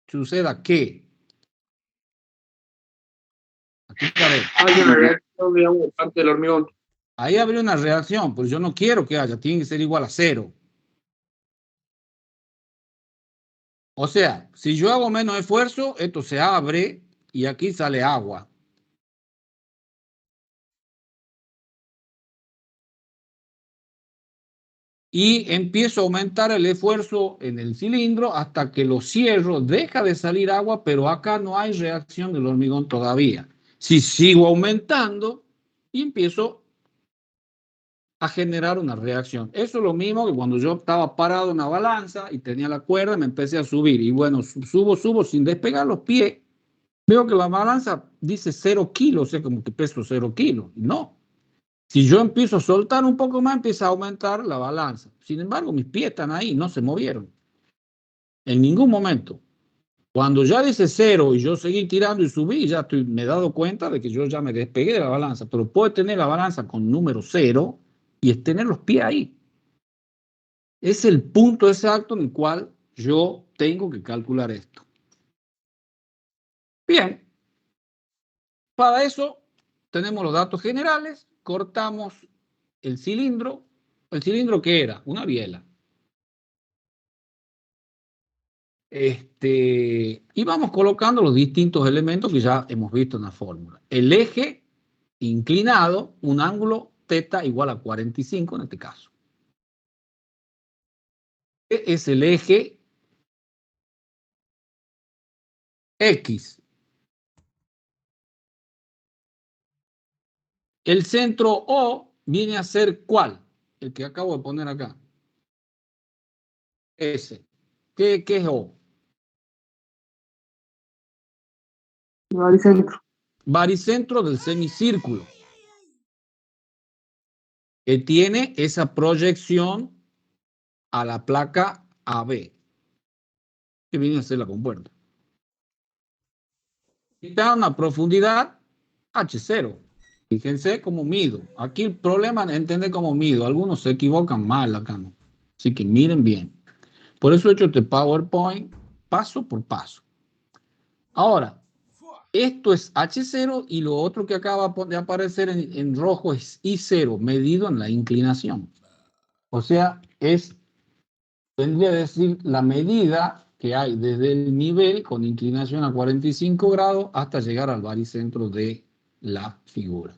suceda ¿qué? Aquí Hay una reacción, digamos, de parte del hormigón. ahí habría una reacción, pero yo no quiero que haya, tiene que ser igual a 0. O sea, si yo hago menos esfuerzo, esto se abre y aquí sale agua. y empiezo a aumentar el esfuerzo en el cilindro hasta que lo cierro, deja de salir agua, pero acá no hay reacción del hormigón todavía. Si sigo aumentando y empiezo a generar una reacción. Eso es lo mismo que cuando yo estaba parado en una balanza y tenía la cuerda, me empecé a subir y bueno, subo sin despegar los pies. Veo que la balanza dice 0 kilos, o sea, como que peso 0 kilos. No. Si yo empiezo a soltar un poco más, empieza a aumentar la balanza. Sin embargo, mis pies están ahí, no se movieron. En ningún momento. Cuando ya dice 0 y yo seguí tirando y subí, ya me he dado cuenta de que yo ya me despegué de la balanza. Pero puedo tener la balanza con número 0 y es tener los pies ahí. Es el punto exacto en el cual yo tengo que calcular esto. Bien. Para eso tenemos los datos generales, cortamos el cilindro. ¿El cilindro qué era? Una biela. Y vamos colocando los distintos elementos que ya hemos visto en la fórmula. El eje inclinado, un ángulo θ igual a 45 en este caso. Es el eje X. El centro O viene a ser ¿cuál? El que acabo de poner acá. Ese. ¿Qué es O? Baricentro. Baricentro del semicírculo, que tiene esa proyección a la placa AB, que viene a ser la compuerta. Y da una profundidad H0. Fíjense cómo mido. Aquí el problema es entender cómo mido. Algunos se equivocan mal acá, ¿no? Así que miren bien. Por eso he hecho este PowerPoint paso por paso. Ahora, esto es H0 y lo otro que acaba de aparecer en rojo es I0, medido en la inclinación. O sea, tendría que decir la medida que hay desde el nivel con inclinación a 45 grados hasta llegar al baricentro de la figura.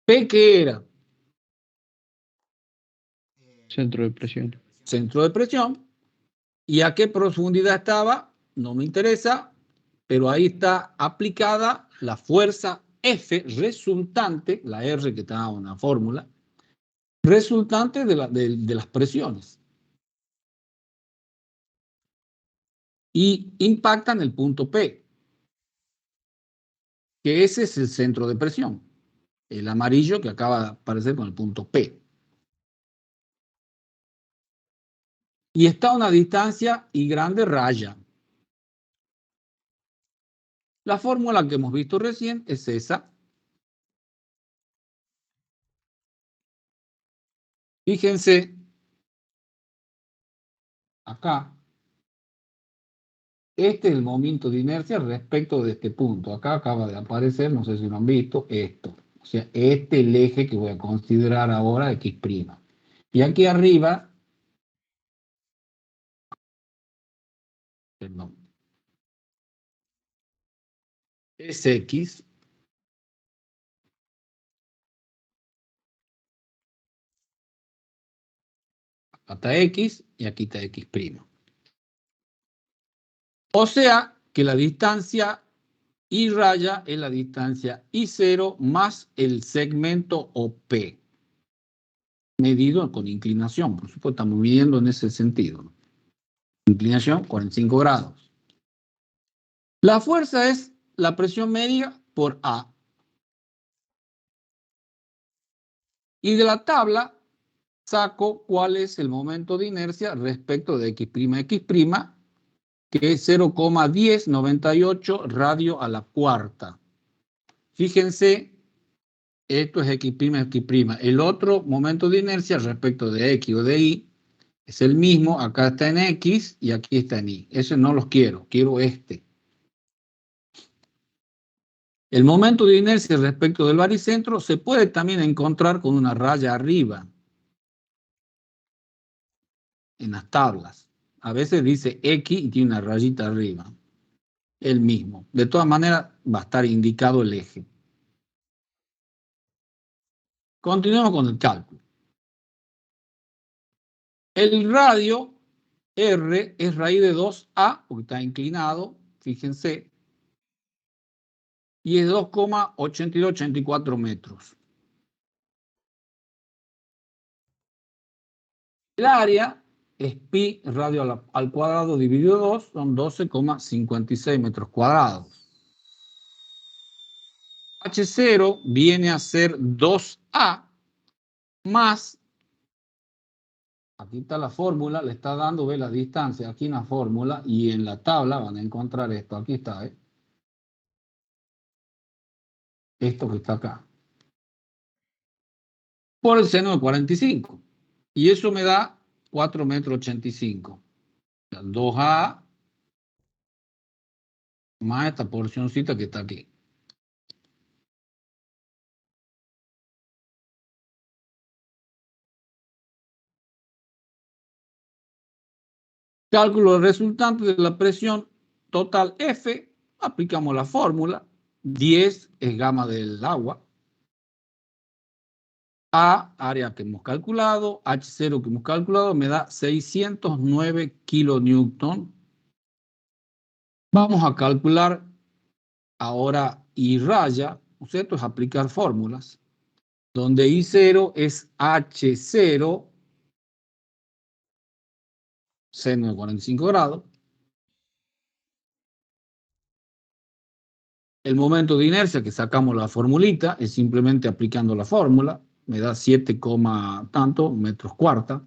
P, ¿qué era? Centro de presión. Centro de presión. ¿Y a qué profundidad estaba? No me interesa, pero ahí está aplicada la fuerza F resultante, la R que está en la fórmula, resultante de las presiones. Y impactan el punto P, que ese es el centro de presión. El amarillo que acaba de aparecer con el punto P. Y está a una distancia I grande raya. La fórmula que hemos visto recién es esa. Fíjense acá. Este es el momento de inercia respecto de este punto. Acá acaba de aparecer, no sé si lo han visto, esto. O sea, este es el eje que voy a considerar ahora X'. Y aquí arriba, perdón, es X. Acá está X y aquí está X'. O sea que la distancia I raya es la distancia I0 más el segmento OP, medido con inclinación. Por supuesto, estamos midiendo en ese sentido. Inclinación 45 grados. La fuerza es la presión media por A. Y de la tabla saco cuál es el momento de inercia respecto de X', que es 0,1098 radio a la cuarta. Fíjense, esto es X'. El otro momento de inercia respecto de X o de Y es el mismo. Acá está en X y aquí está en Y. Ese no los quiero este. El momento de inercia respecto del baricentro se puede también encontrar con una raya arriba en las tablas. A veces dice X y tiene una rayita arriba. El mismo. De todas maneras, va a estar indicado el eje. Continuemos con el cálculo. El radio R es raíz de 2A, porque está inclinado, fíjense, y es 2,8284 metros. El área es pi radio al cuadrado dividido 2, son 12,56 metros cuadrados. H0 viene a ser 2A más, aquí está la fórmula, le está dando, ve la distancia aquí en la fórmula y en la tabla van a encontrar esto, aquí está, esto que está acá, por el seno de 45. Y eso me da 4,85 metros. 2A más esta porcioncita que está aquí. Cálculo resultante de la presión total F, aplicamos la fórmula, 10 es gamma del agua, A, área que hemos calculado, H0 que hemos calculado, me da 609 kilonewton. Vamos a calcular ahora I raya, esto es aplicar fórmulas, donde I0 es H0, seno de 45 grados. El momento de inercia que sacamos la formulita es simplemente aplicando la fórmula, me da 7, tanto metros cuarta.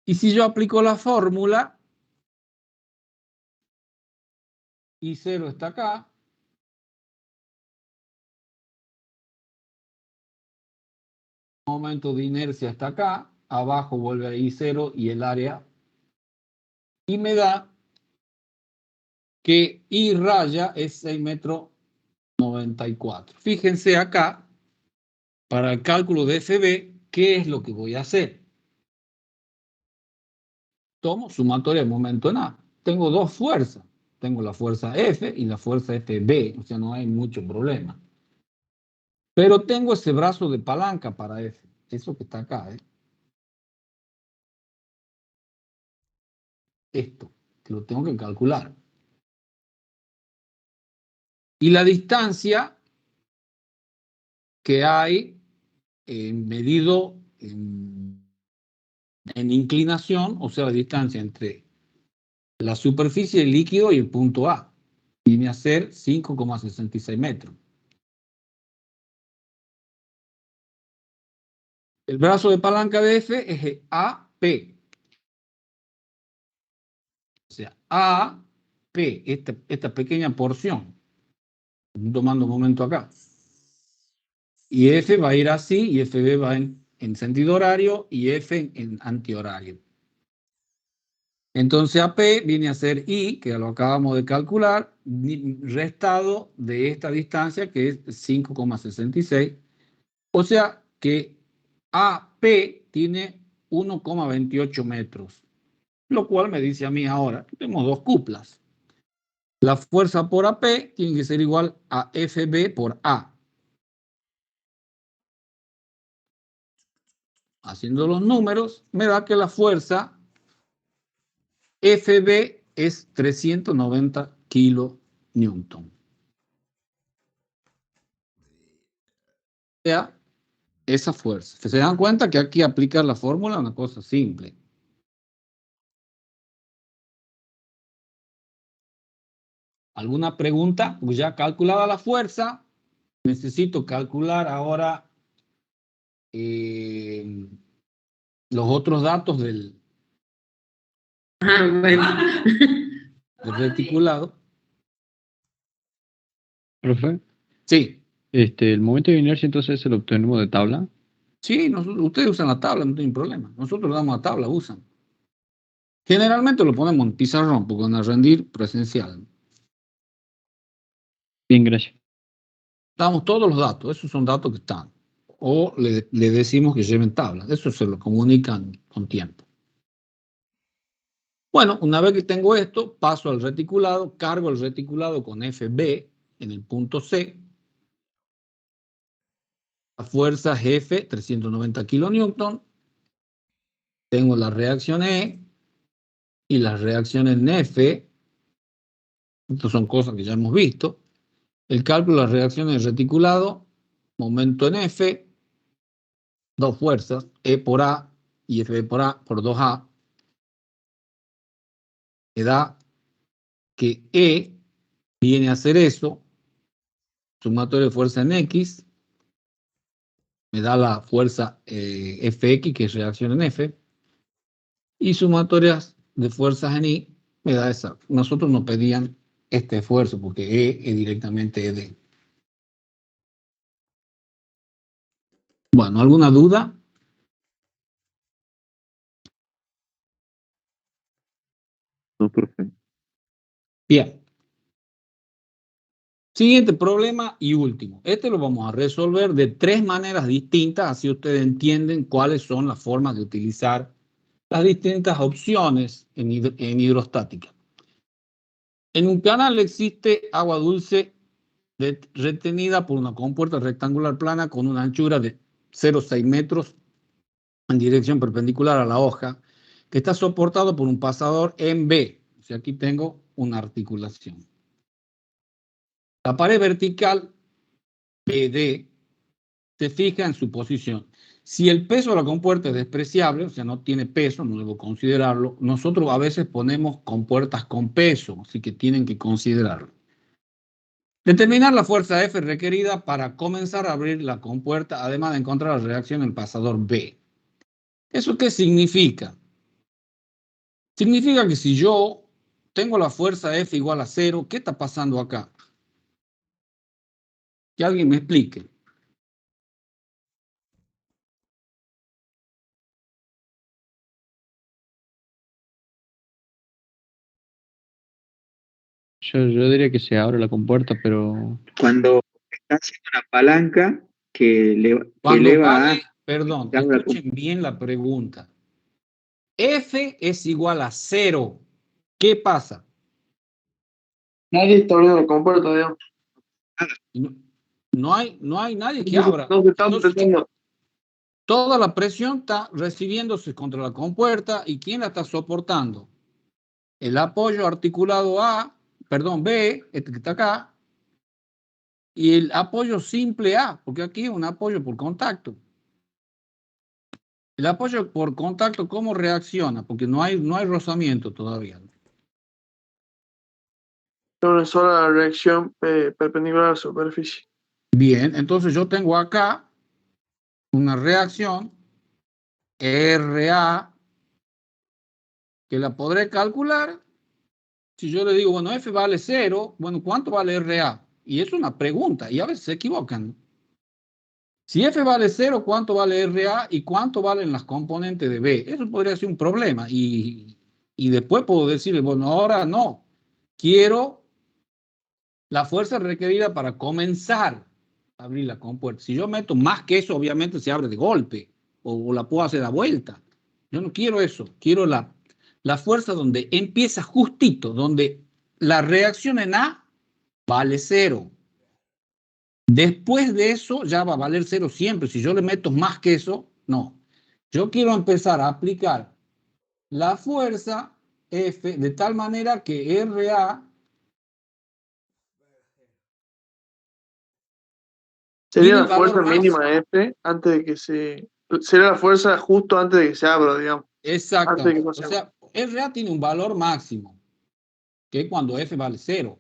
Y si yo aplico la fórmula, I0 está acá, momento de inercia está acá, abajo vuelve a I0 y el área, y me da que I raya es 6 metros 94. Fíjense acá, para el cálculo de FB, ¿qué es lo que voy a hacer? Tomo sumatoria de momento en A. Tengo dos fuerzas. Tengo la fuerza F y la fuerza FB, o sea, no hay mucho problema. Pero tengo ese brazo de palanca para F, eso que está acá, esto, que lo tengo que calcular. Y la distancia que hay medido en inclinación, o sea, la distancia entre la superficie del líquido y el punto A, viene a ser 5,66 metros. El brazo de palanca de F es AP. O sea, AP, esta pequeña porción. Estoy tomando un momento acá. Y F va a ir así, y FB va en sentido horario, y F en antihorario. Entonces AP viene a ser I, que lo acabamos de calcular, restado de esta distancia, que es 5,66. O sea que AP tiene 1,28 metros. Lo cual me dice a mí ahora, tenemos dos cuplas. La fuerza por AP tiene que ser igual a FB por A. Haciendo los números, me da que la fuerza FB es 390 kilonewton. O sea, esa fuerza. ¿Se dan cuenta que aquí aplicar la fórmula es una cosa simple? ¿Alguna pregunta? Pues ya calculada la fuerza, necesito calcular ahora los otros datos del reticulado. Profe, Sí, el momento de inercia entonces lo obtenemos de tabla. sí, ustedes usan la tabla, no tienen problema. Nosotros le damos la tabla, usan. Generalmente lo ponemos en pizarrón, porque van a rendir presencial. Bien, gracias. Damos todos los datos, esos son datos que están. O le decimos que lleven tablas, eso se lo comunican con tiempo. Bueno, una vez que tengo esto, paso al reticulado, cargo el reticulado con FB en el punto C. La fuerza F, 390 kilonewton. Tengo la reacción E y las reacciones en F. Estas son cosas que ya hemos visto. El cálculo de las reacciones de reticulado, momento en F, dos fuerzas, E por A y F por A por 2A, me da que E viene a hacer eso, sumatorio de fuerza en X, me da la fuerza Fx, que es reacción en F, y sumatorias de fuerzas en Y, me da esa. Nosotros nos pedían este esfuerzo, porque E es directamente ED. Bueno, ¿alguna duda? No, profe. Bien. Siguiente problema y último. Este lo vamos a resolver de tres maneras distintas, así ustedes entienden cuáles son las formas de utilizar las distintas opciones en hidrostática. En un canal existe agua dulce retenida por una compuerta rectangular plana con una anchura de 0,6 metros en dirección perpendicular a la hoja, que está soportado por un pasador en B. O sea, aquí tengo una articulación. La pared vertical BD se fija en su posición. Si el peso de la compuerta es despreciable, o sea, no tiene peso, no debo considerarlo, nosotros a veces ponemos compuertas con peso, así que tienen que considerarlo. Determinar la fuerza F requerida para comenzar a abrir la compuerta, además de encontrar la reacción en el pasador B. ¿Eso qué significa? Significa que si yo tengo la fuerza F igual a 0, ¿qué está pasando acá? Que alguien me explique. Yo diría que se abre la compuerta, pero Cuando está haciendo una palanca que Cuando eleva vale, perdón, se abre la escuchen bien la pregunta. F es igual a 0. ¿Qué pasa? Nadie está abriendo la compuerta, digamos. No, no hay nadie que abra. No se está Entonces, apretando. toda la presión está recibiéndose contra la compuerta. ¿Y quién la está soportando? El apoyo articulado A, perdón, B, este que está acá, y el apoyo simple A, porque aquí es un apoyo por contacto. El apoyo por contacto, ¿cómo reacciona? Porque no hay rozamiento todavía. Una sola reacción perpendicular a la superficie. Bien, entonces yo tengo acá una reacción RA que la podré calcular. Si yo le digo, bueno, F vale 0, bueno, ¿cuánto vale RA? Y es una pregunta, y a veces se equivocan. Si F vale 0, ¿cuánto vale RA y cuánto valen las componentes de B? Eso podría ser un problema. Y después puedo decirle, bueno, ahora no. Quiero la fuerza requerida para comenzar a abrir la compuerta. Si yo meto más que eso, obviamente se abre de golpe o la puedo hacer a vuelta. Yo no quiero eso. Quiero la fuerza donde empieza justito, donde la reacción en A vale 0. Después de eso ya va a valer 0 siempre. Si yo le meto más que eso, no. Yo quiero empezar a aplicar la fuerza F de tal manera que RA Sería tiene la el valor fuerza máximo. mínima F antes de que se. Sería la fuerza justo antes de que se abra, digamos. Exactamente. O sea, RA tiene un valor máximo, que es cuando F vale 0.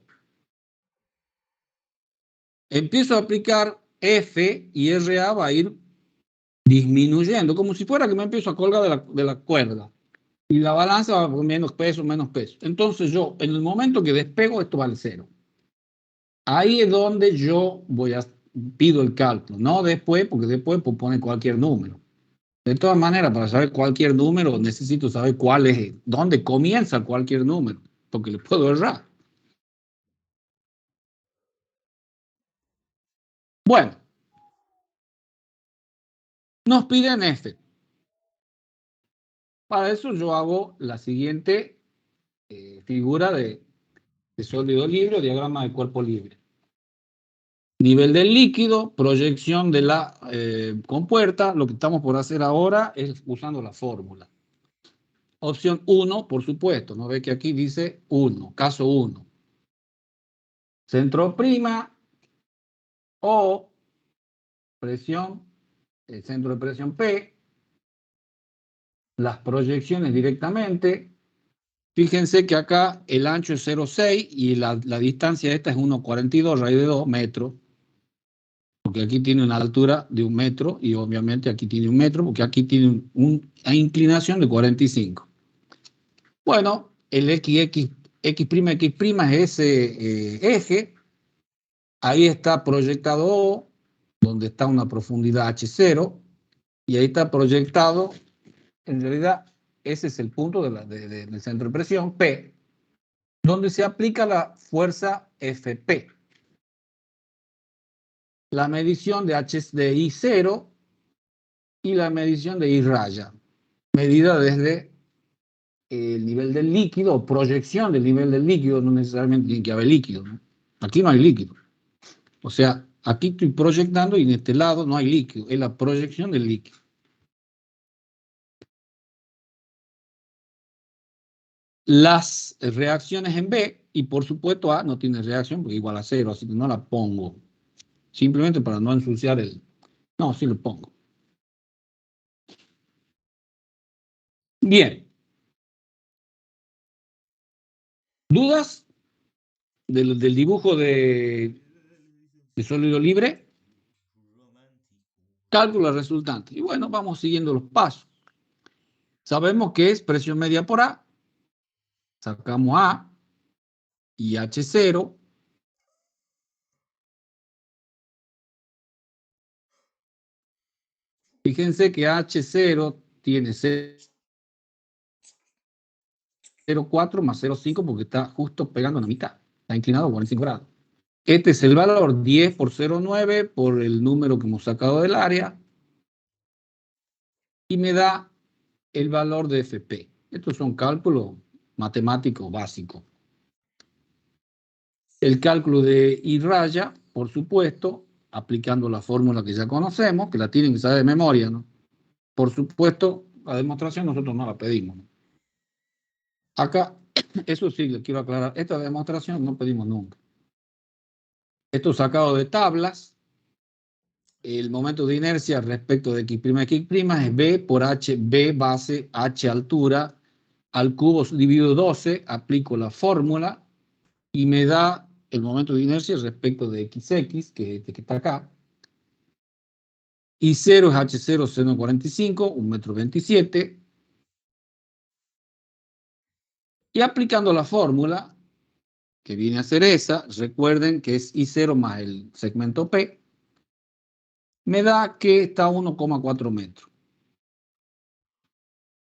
Empiezo a aplicar F y RA va a ir disminuyendo, como si fuera que me empiezo a colgar de la cuerda. Y la balanza va por menos peso, menos peso. Entonces yo, en el momento que despego, esto vale 0. Ahí es donde yo pido el cálculo, no después, porque después pues, pone cualquier número. De todas maneras, para saber cualquier número, necesito saber dónde comienza cualquier número, porque le puedo errar. Bueno, nos piden F. Para eso yo hago la siguiente figura de sólido libre o diagrama de cuerpo libre. Nivel del líquido, proyección de la compuerta. Lo que estamos por hacer ahora es usando la fórmula. Opción 1, por supuesto, ¿no ve que aquí dice 1, caso 1? Centro prima o presión, el centro de presión P, las proyecciones directamente. Fíjense que acá el ancho es 0,6 y la distancia esta es 1,42, raíz de 2 metros, porque aquí tiene una altura de 1 metro y obviamente aquí tiene 1 metro, porque aquí tiene una inclinación de 45. Bueno, el X' es ese eje, ahí está proyectado O, donde está una profundidad H0, y ahí está proyectado, en realidad, ese es el punto del centro de presión, P, donde se aplica la fuerza FP. La medición de I0 y la medición de I raya, medida desde el nivel del líquido o proyección del nivel del líquido, no necesariamente tiene que haber líquido, ¿no? Aquí no hay líquido. O sea, aquí estoy proyectando y en este lado no hay líquido, es la proyección del líquido. Las reacciones en B, y por supuesto A no tiene reacción porque igual a 0, así que no la pongo. Simplemente para no ensuciar el... No, sí lo pongo. Bien. ¿Dudas del dibujo de sólido libre? Cálculo resultante. Y bueno, vamos siguiendo los pasos. Sabemos que es presión media por A. Sacamos A y H0. Fíjense que H0 tiene 0,4 más 0,5 porque está justo pegando en la mitad. Está inclinado a 45 grados. Este es el valor 10 por 0,9 por el número que hemos sacado del área. Y me da el valor de FP. Estos son cálculos matemáticos básicos. El cálculo de I raya, por supuesto, aplicando la fórmula que ya conocemos, que la tienen que saber de memoria, ¿no? Por supuesto, la demostración nosotros no la pedimos, ¿no? Acá, eso sí, le quiero aclarar, esta demostración no pedimos nunca. Esto sacado de tablas, el momento de inercia respecto de X', es B por H, B base, H altura, al cubo dividido 12, aplico la fórmula y me da el momento de inercia respecto de XX, que es este que está acá. I0 es H0 seno 45, 1,27 m. Y aplicando la fórmula, que viene a ser esa, recuerden que es I0 más el segmento P, me da que está a 1,4 metros.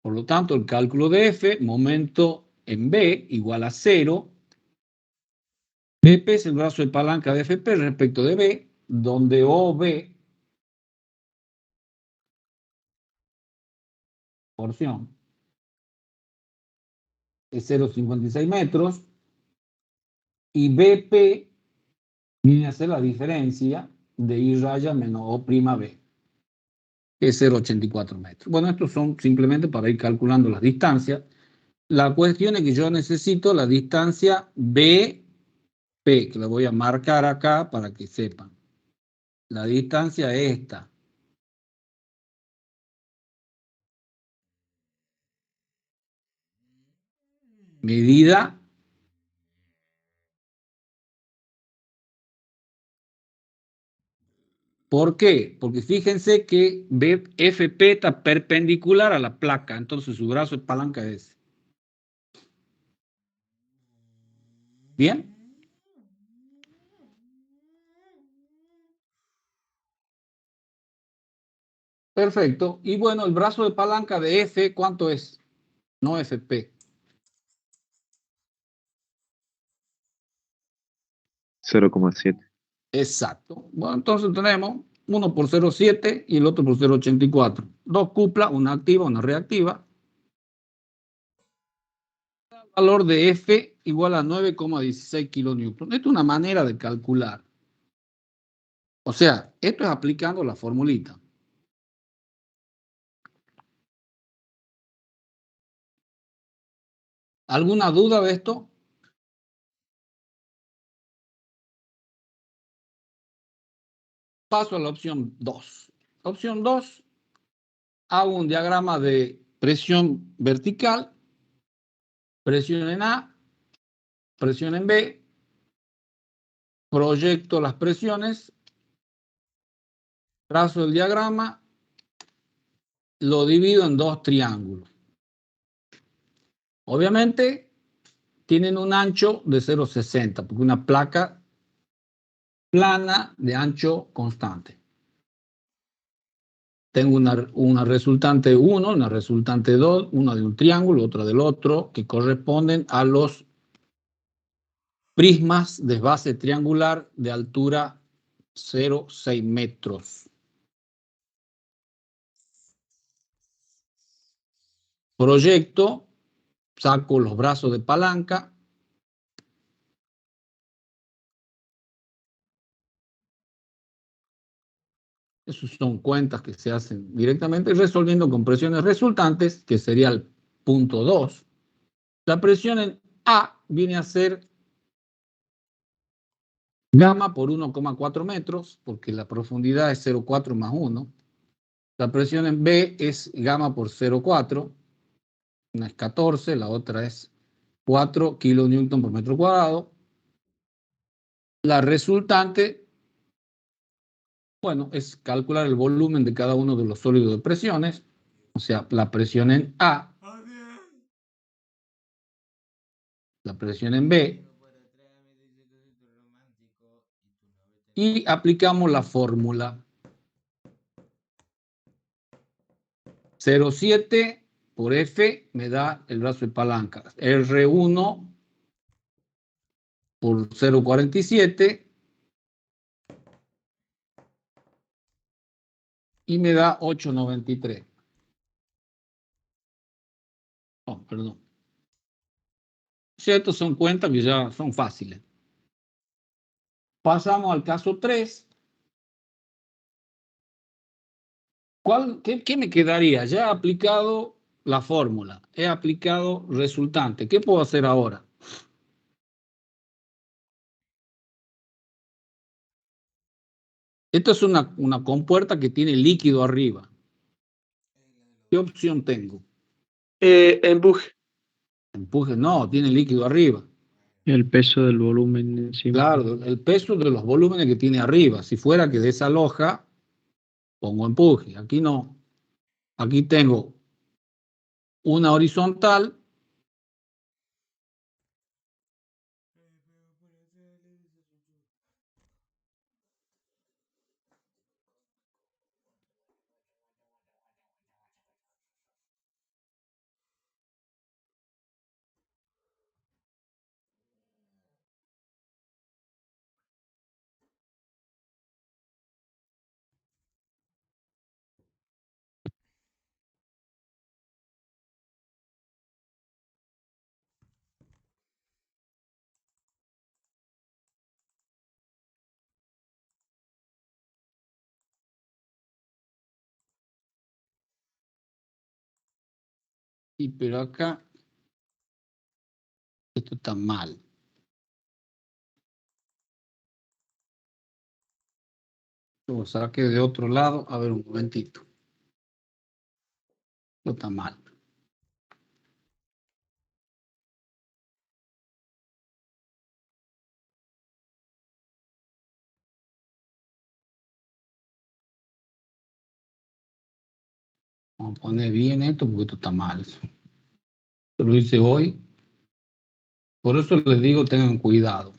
Por lo tanto, el cálculo de F, momento en B, igual a 0. BP es el brazo de palanca de FP respecto de B, donde OB, porción, es 0,56 metros, y BP viene a ser la diferencia de I raya menos O prima B, que es 0,84 metros. Bueno, estos son simplemente para ir calculando las distancias. La cuestión es que yo necesito la distancia BP, que la voy a marcar acá para que sepan. La distancia es esta. Medida ¿por qué? Porque fíjense que FP está perpendicular a la placa, entonces su brazo de palanca es. ¿Bien? Perfecto. Y bueno, el brazo de palanca de F, ¿cuánto es? No FP. 0,7. Exacto. Bueno, entonces tenemos uno por 0,7 y el otro por 0,84. Dos cuplas, una activa, una reactiva. El valor de F igual a 9,16 kilonewton. Esto es una manera de calcular. O sea, esto es aplicando la formulita. ¿Alguna duda de esto? Paso a la opción 2. Opción 2, hago un diagrama de presión vertical, presión en A, presión en B, proyecto las presiones, trazo el diagrama, lo divido en dos triángulos. Obviamente tienen un ancho de 0,60, porque una placa plana de ancho constante. Tengo una resultante 1, una resultante 2, una de un triángulo, otra del otro, que corresponden a los prismas de base triangular de altura 0,6 metros. Proyecto, saco los brazos de palanca. Esas son cuentas que se hacen directamente resolviendo con presiones resultantes, que sería el punto 2. La presión en A viene a ser gamma por 1,4 metros, porque la profundidad es 0,4 más 1. La presión en B es gamma por 0,4. Una es 14, la otra es 4 kilonewton por metro cuadrado. La resultante, bueno, es calcular el volumen de cada uno de los sólidos de presiones, o sea, la presión en A, la presión en B, y aplicamos la fórmula 0,7 por F me da el brazo de palanca. R1 por 0,47 y me da 8,93. Oh, perdón. Si estos son cuentas que ya son fáciles. Pasamos al caso 3. ¿Qué me quedaría? Ya he aplicado la fórmula, he aplicado resultante. ¿Qué puedo hacer ahora? Esta es una compuerta que tiene líquido arriba. ¿Qué opción tengo? Empuje. Empuje, no, tiene líquido arriba. El peso del volumen encima. Claro, el peso de los volúmenes que tiene arriba. Si fuera que desaloja, pongo empuje. Aquí no. Aquí tengo una horizontal. Y pero acá, esto está mal. Lo saqué de otro lado. A ver, un momentito. Esto está mal. Vamos a poner bien esto porque esto está mal. Lo hice hoy. Por eso les digo, tengan cuidado.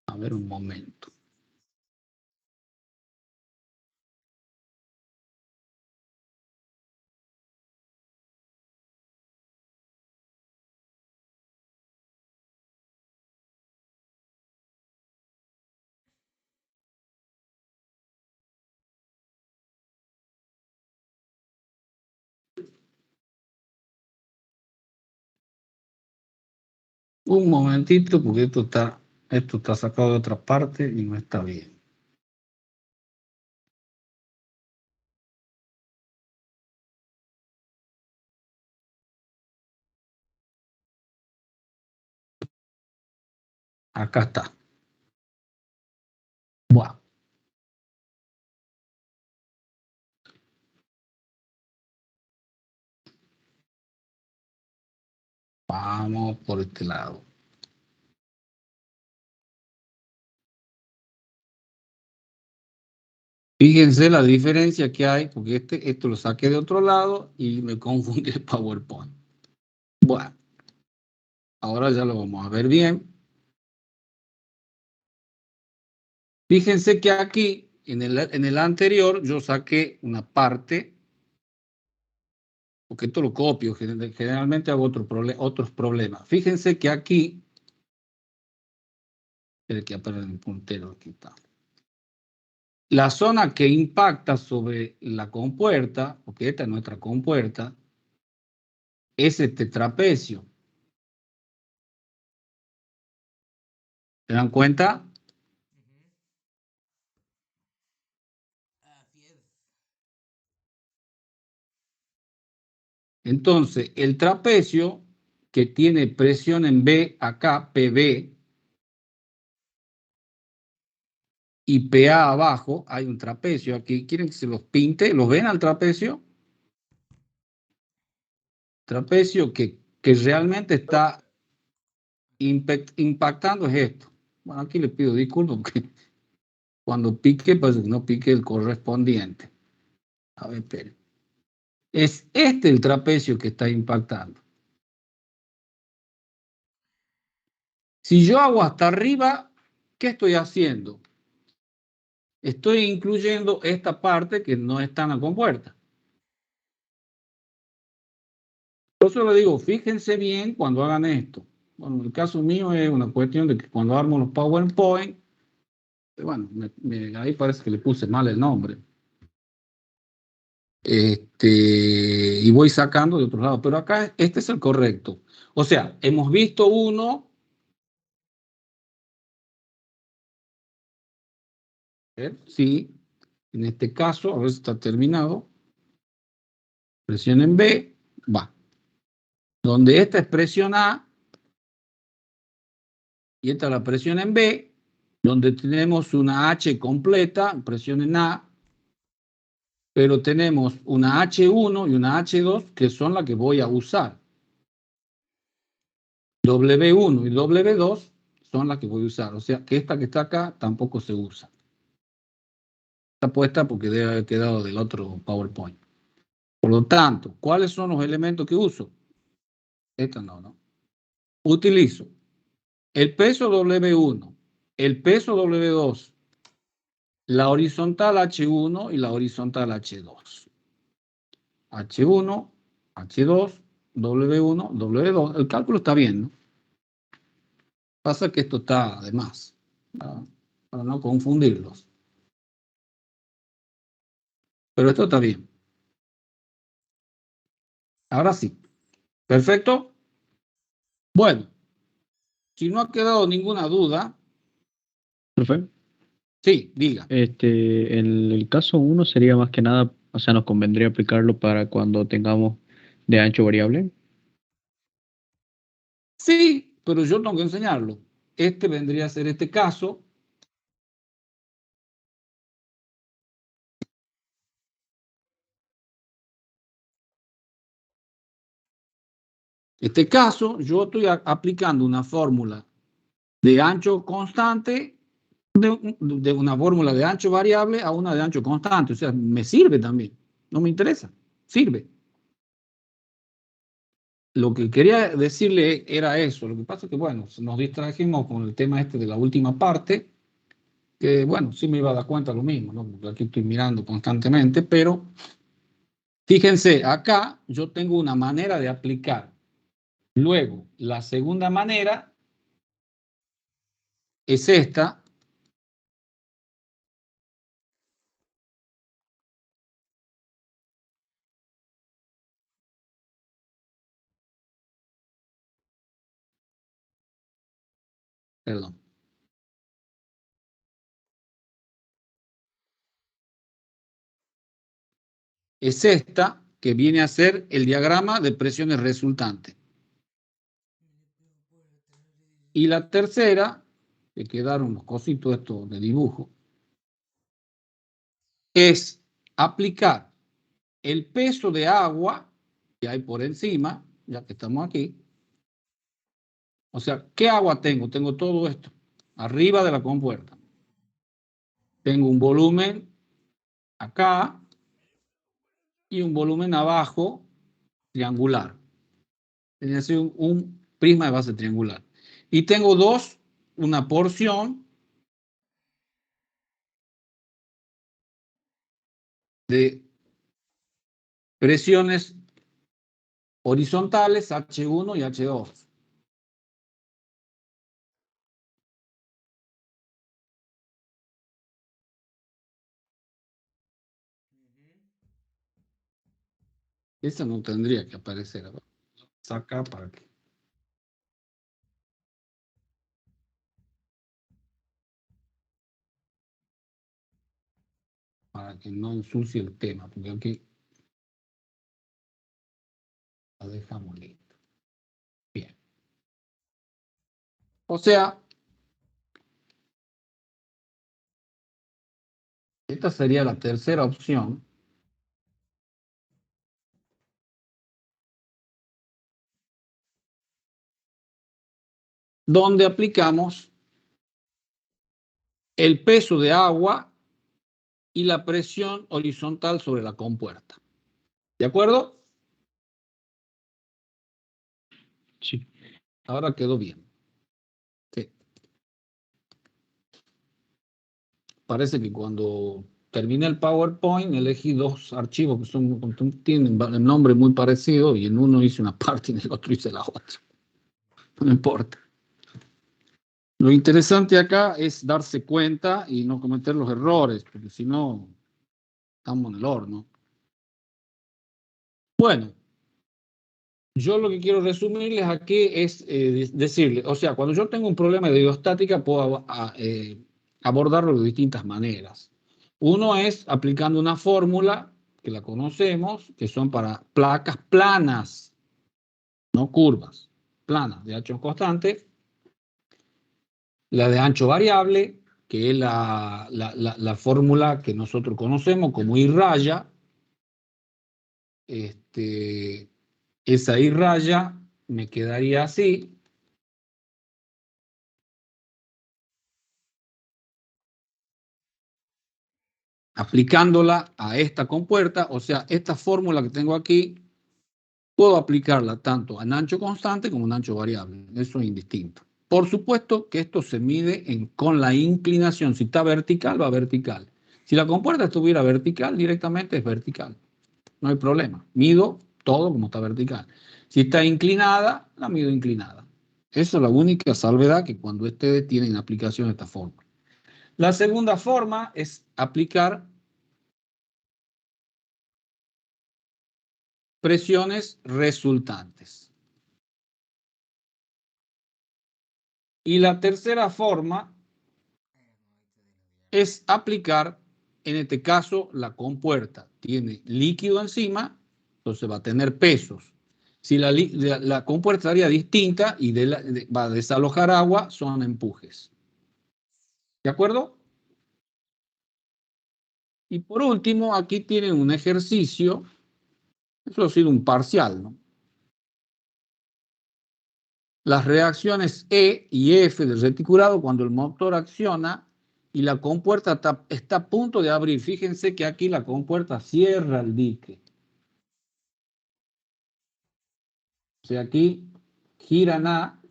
A ver, un momento. Un momentito, porque esto está sacado de otra parte y no está bien. Acá está. Bueno. Vamos por este lado. Fíjense la diferencia que hay, porque esto lo saqué de otro lado y me confundí el PowerPoint. Bueno, ahora ya lo vamos a ver bien. Fíjense que aquí, en el anterior, yo saqué una parte, porque esto lo copio, generalmente hago otros problemas. Fíjense que aquí, el que aparece en el puntero, aquí está. La zona que impacta sobre la compuerta, porque esta es nuestra compuerta, es este trapecio. ¿Se dan cuenta? Así es. Entonces, el trapecio que tiene presión en B acá, PB, y PA abajo, hay un trapecio aquí. ¿Quieren que se los pinte? ¿Los ven al trapecio? Trapecio que realmente está impactando es esto. Bueno, aquí le pido disculpas porque cuando pique, pues no pique el correspondiente. A ver, espere. Es este el trapecio que está impactando. Si yo hago hasta arriba, ¿qué estoy haciendo? Estoy incluyendo esta parte que no está en la compuerta. Por eso le digo, fíjense bien cuando hagan esto. Bueno, en el caso mío es una cuestión de que cuando armo los PowerPoint, bueno, ahí parece que le puse mal el nombre. Y voy sacando de otro lado, pero acá este es el correcto. O sea, hemos visto uno. Sí, en este caso, a ver si está terminado. Presión en B, va. Donde esta es presión A y esta es la presión en B, donde tenemos una H completa, presión en A, pero tenemos una H1 y una H2 que son las que voy a usar. W1 y W2 son las que voy a usar. O sea, que esta que está acá tampoco se usa. Está puesta porque debe haber quedado del otro PowerPoint. Por lo tanto, ¿cuáles son los elementos que uso? Esta no. Utilizo el peso W1, el peso W2, la horizontal H1 y la horizontal H2. H1, H2, W1, W2. El cálculo está bien, ¿no? Pasa que esto está de más, para no confundirlos. Pero esto está bien. Ahora sí. ¿Perfecto? Bueno, si no ha quedado ninguna duda, Profe, sí, diga. en el caso 1 sería más que nada, o sea, nos convendría aplicarlo para cuando tengamos de ancho variable. Sí, pero yo tengo que enseñarlo. Este vendría a ser este caso. Este caso, yo estoy aplicando una fórmula de ancho constante, de una fórmula de ancho variable a una de ancho constante. O sea, me sirve también. No me interesa. Sirve. Lo que quería decirle era eso. Lo que pasa es que, bueno, nos distrajimos con el tema este de la última parte, que, bueno, sí me iba a dar cuenta lo mismo, ¿no? Porque aquí estoy mirando constantemente, pero fíjense, acá yo tengo una manera de aplicar. Luego, la segunda manera es esta. Perdón. Es esta que viene a ser el diagrama de presiones resultante. Y la tercera que quedaron los cositos estos de dibujo, es aplicar el peso de agua que hay por encima, ya que estamos aquí. O sea, ¿qué agua tengo? Tengo todo esto arriba de la compuerta. Tengo un volumen acá y un volumen abajo triangular. Es decir, un prisma de base triangular. Y tengo dos, una porción de presiones horizontales H1 y H2. Esa no tendría que aparecer. A ver, saca para que no ensucie el tema, porque aquí la dejamos lista. Bien. O sea, esta sería la tercera opción. Donde aplicamos el peso de agua y la presión horizontal sobre la compuerta. ¿De acuerdo? Sí. Ahora quedó bien. Sí. Parece que cuando terminé el PowerPoint elegí dos archivos que tienen el nombre muy parecido y en uno hice una parte y en el otro hice la otra. No importa. Lo interesante acá es darse cuenta y no cometer los errores, porque si no, estamos en el horno. Bueno, yo lo que quiero resumirles aquí es decirles, o sea, cuando yo tengo un problema de hidrostática, puedo abordarlo de distintas maneras. Uno es aplicando una fórmula que la conocemos, que son para placas planas, no curvas, planas de ancho constante. La de ancho variable, que es la fórmula que nosotros conocemos como I raya. Esa I raya me quedaría así. Aplicándola a esta compuerta, o sea, esta fórmula que tengo aquí, puedo aplicarla tanto en ancho constante como en ancho variable. Eso es indistinto. Por supuesto que esto se mide con la inclinación. Si está vertical, va vertical. Si la compuerta estuviera vertical, directamente es vertical. No hay problema. Mido todo como está vertical. Si está inclinada, la mido inclinada. Esa es la única salvedad que cuando ustedes tienen aplicación de esta forma. La segunda forma es aplicar presiones resultantes. Y la tercera forma es aplicar, en este caso, la compuerta tiene líquido encima, entonces va a tener pesos. Si la compuerta estaría distinta y va a desalojar agua, son empujes. ¿De acuerdo? Y por último, aquí tienen un ejercicio, eso ha sido un parcial, ¿no? Las reacciones E y F del reticulado cuando el motor acciona y la compuerta está a punto de abrir. Fíjense que aquí la compuerta cierra el dique. O sea, aquí giran A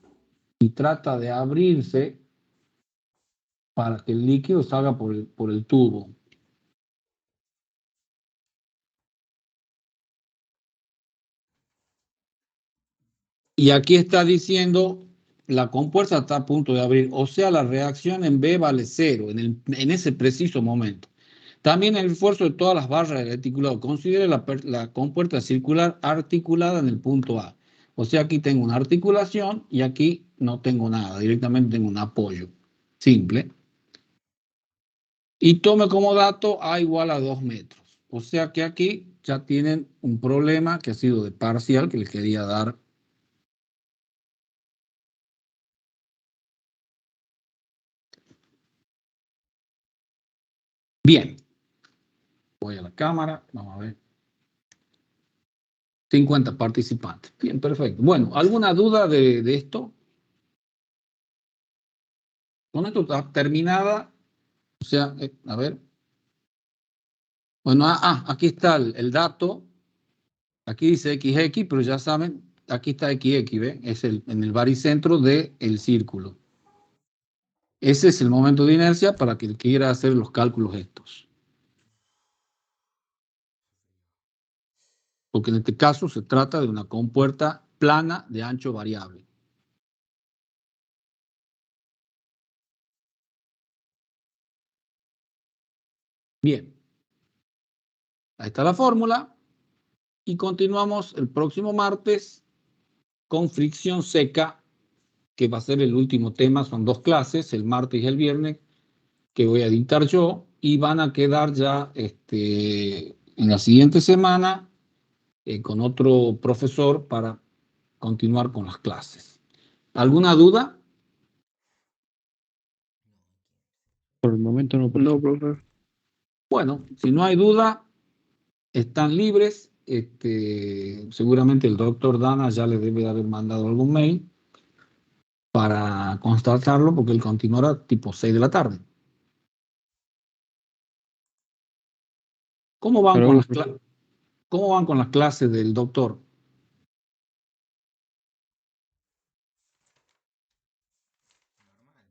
y trata de abrirse para que el líquido salga por el tubo. Y aquí está diciendo, la compuerta está a punto de abrir, o sea, la reacción en B vale 0 en ese preciso momento. También el esfuerzo de todas las barras del reticulado. Considere la compuerta circular articulada en el punto A. O sea, aquí tengo una articulación y aquí no tengo nada, directamente tengo un apoyo simple. Y tome como dato A igual a 2 metros. O sea que aquí ya tienen un problema que ha sido de parcial que les quería dar Bien. Voy a la cámara, vamos a ver. 50 participantes. Bien, perfecto. Bueno, ¿alguna duda de esto? Con esto está terminada. O sea, a ver. Bueno, aquí está el dato. Aquí dice XX, pero ya saben, aquí está XX, ¿ve? Es en el baricentro del círculo. Ese es el momento de inercia para que quiera hacer los cálculos estos. Porque en este caso se trata de una compuerta plana de ancho variable. Bien. Ahí está la fórmula. Y continuamos el próximo martes con fricción seca, que va a ser el último tema. Son 2 clases, el martes y el viernes, que voy a dictar yo. Y van a quedar ya en la siguiente semana con otro profesor para continuar con las clases. ¿Alguna duda? Por el momento no. No, profe. Bueno, si no hay duda, están libres. Seguramente el doctor Dana ya le debe haber mandado algún mail para constatarlo, porque él continuará tipo 6 de la tarde. ¿Cómo van Pero con bueno, ¿Cómo van con las clases del doctor? Normal.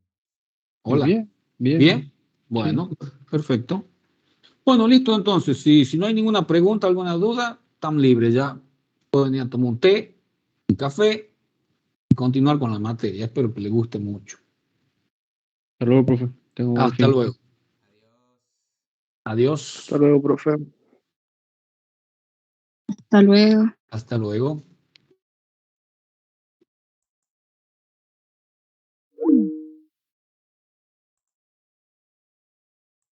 Hola. bien, bien. ¿Bien? Bueno, perfecto. Bueno, listo entonces. Si no hay ninguna pregunta, alguna duda, están libres ya. Pueden ir a tomar un té, un café y continuar con la materia. Espero que les guste mucho. Hasta luego, profe. Tengo buen Hasta fin. luego. Adiós. Adiós. Hasta luego, profe. Hasta luego. Hasta luego.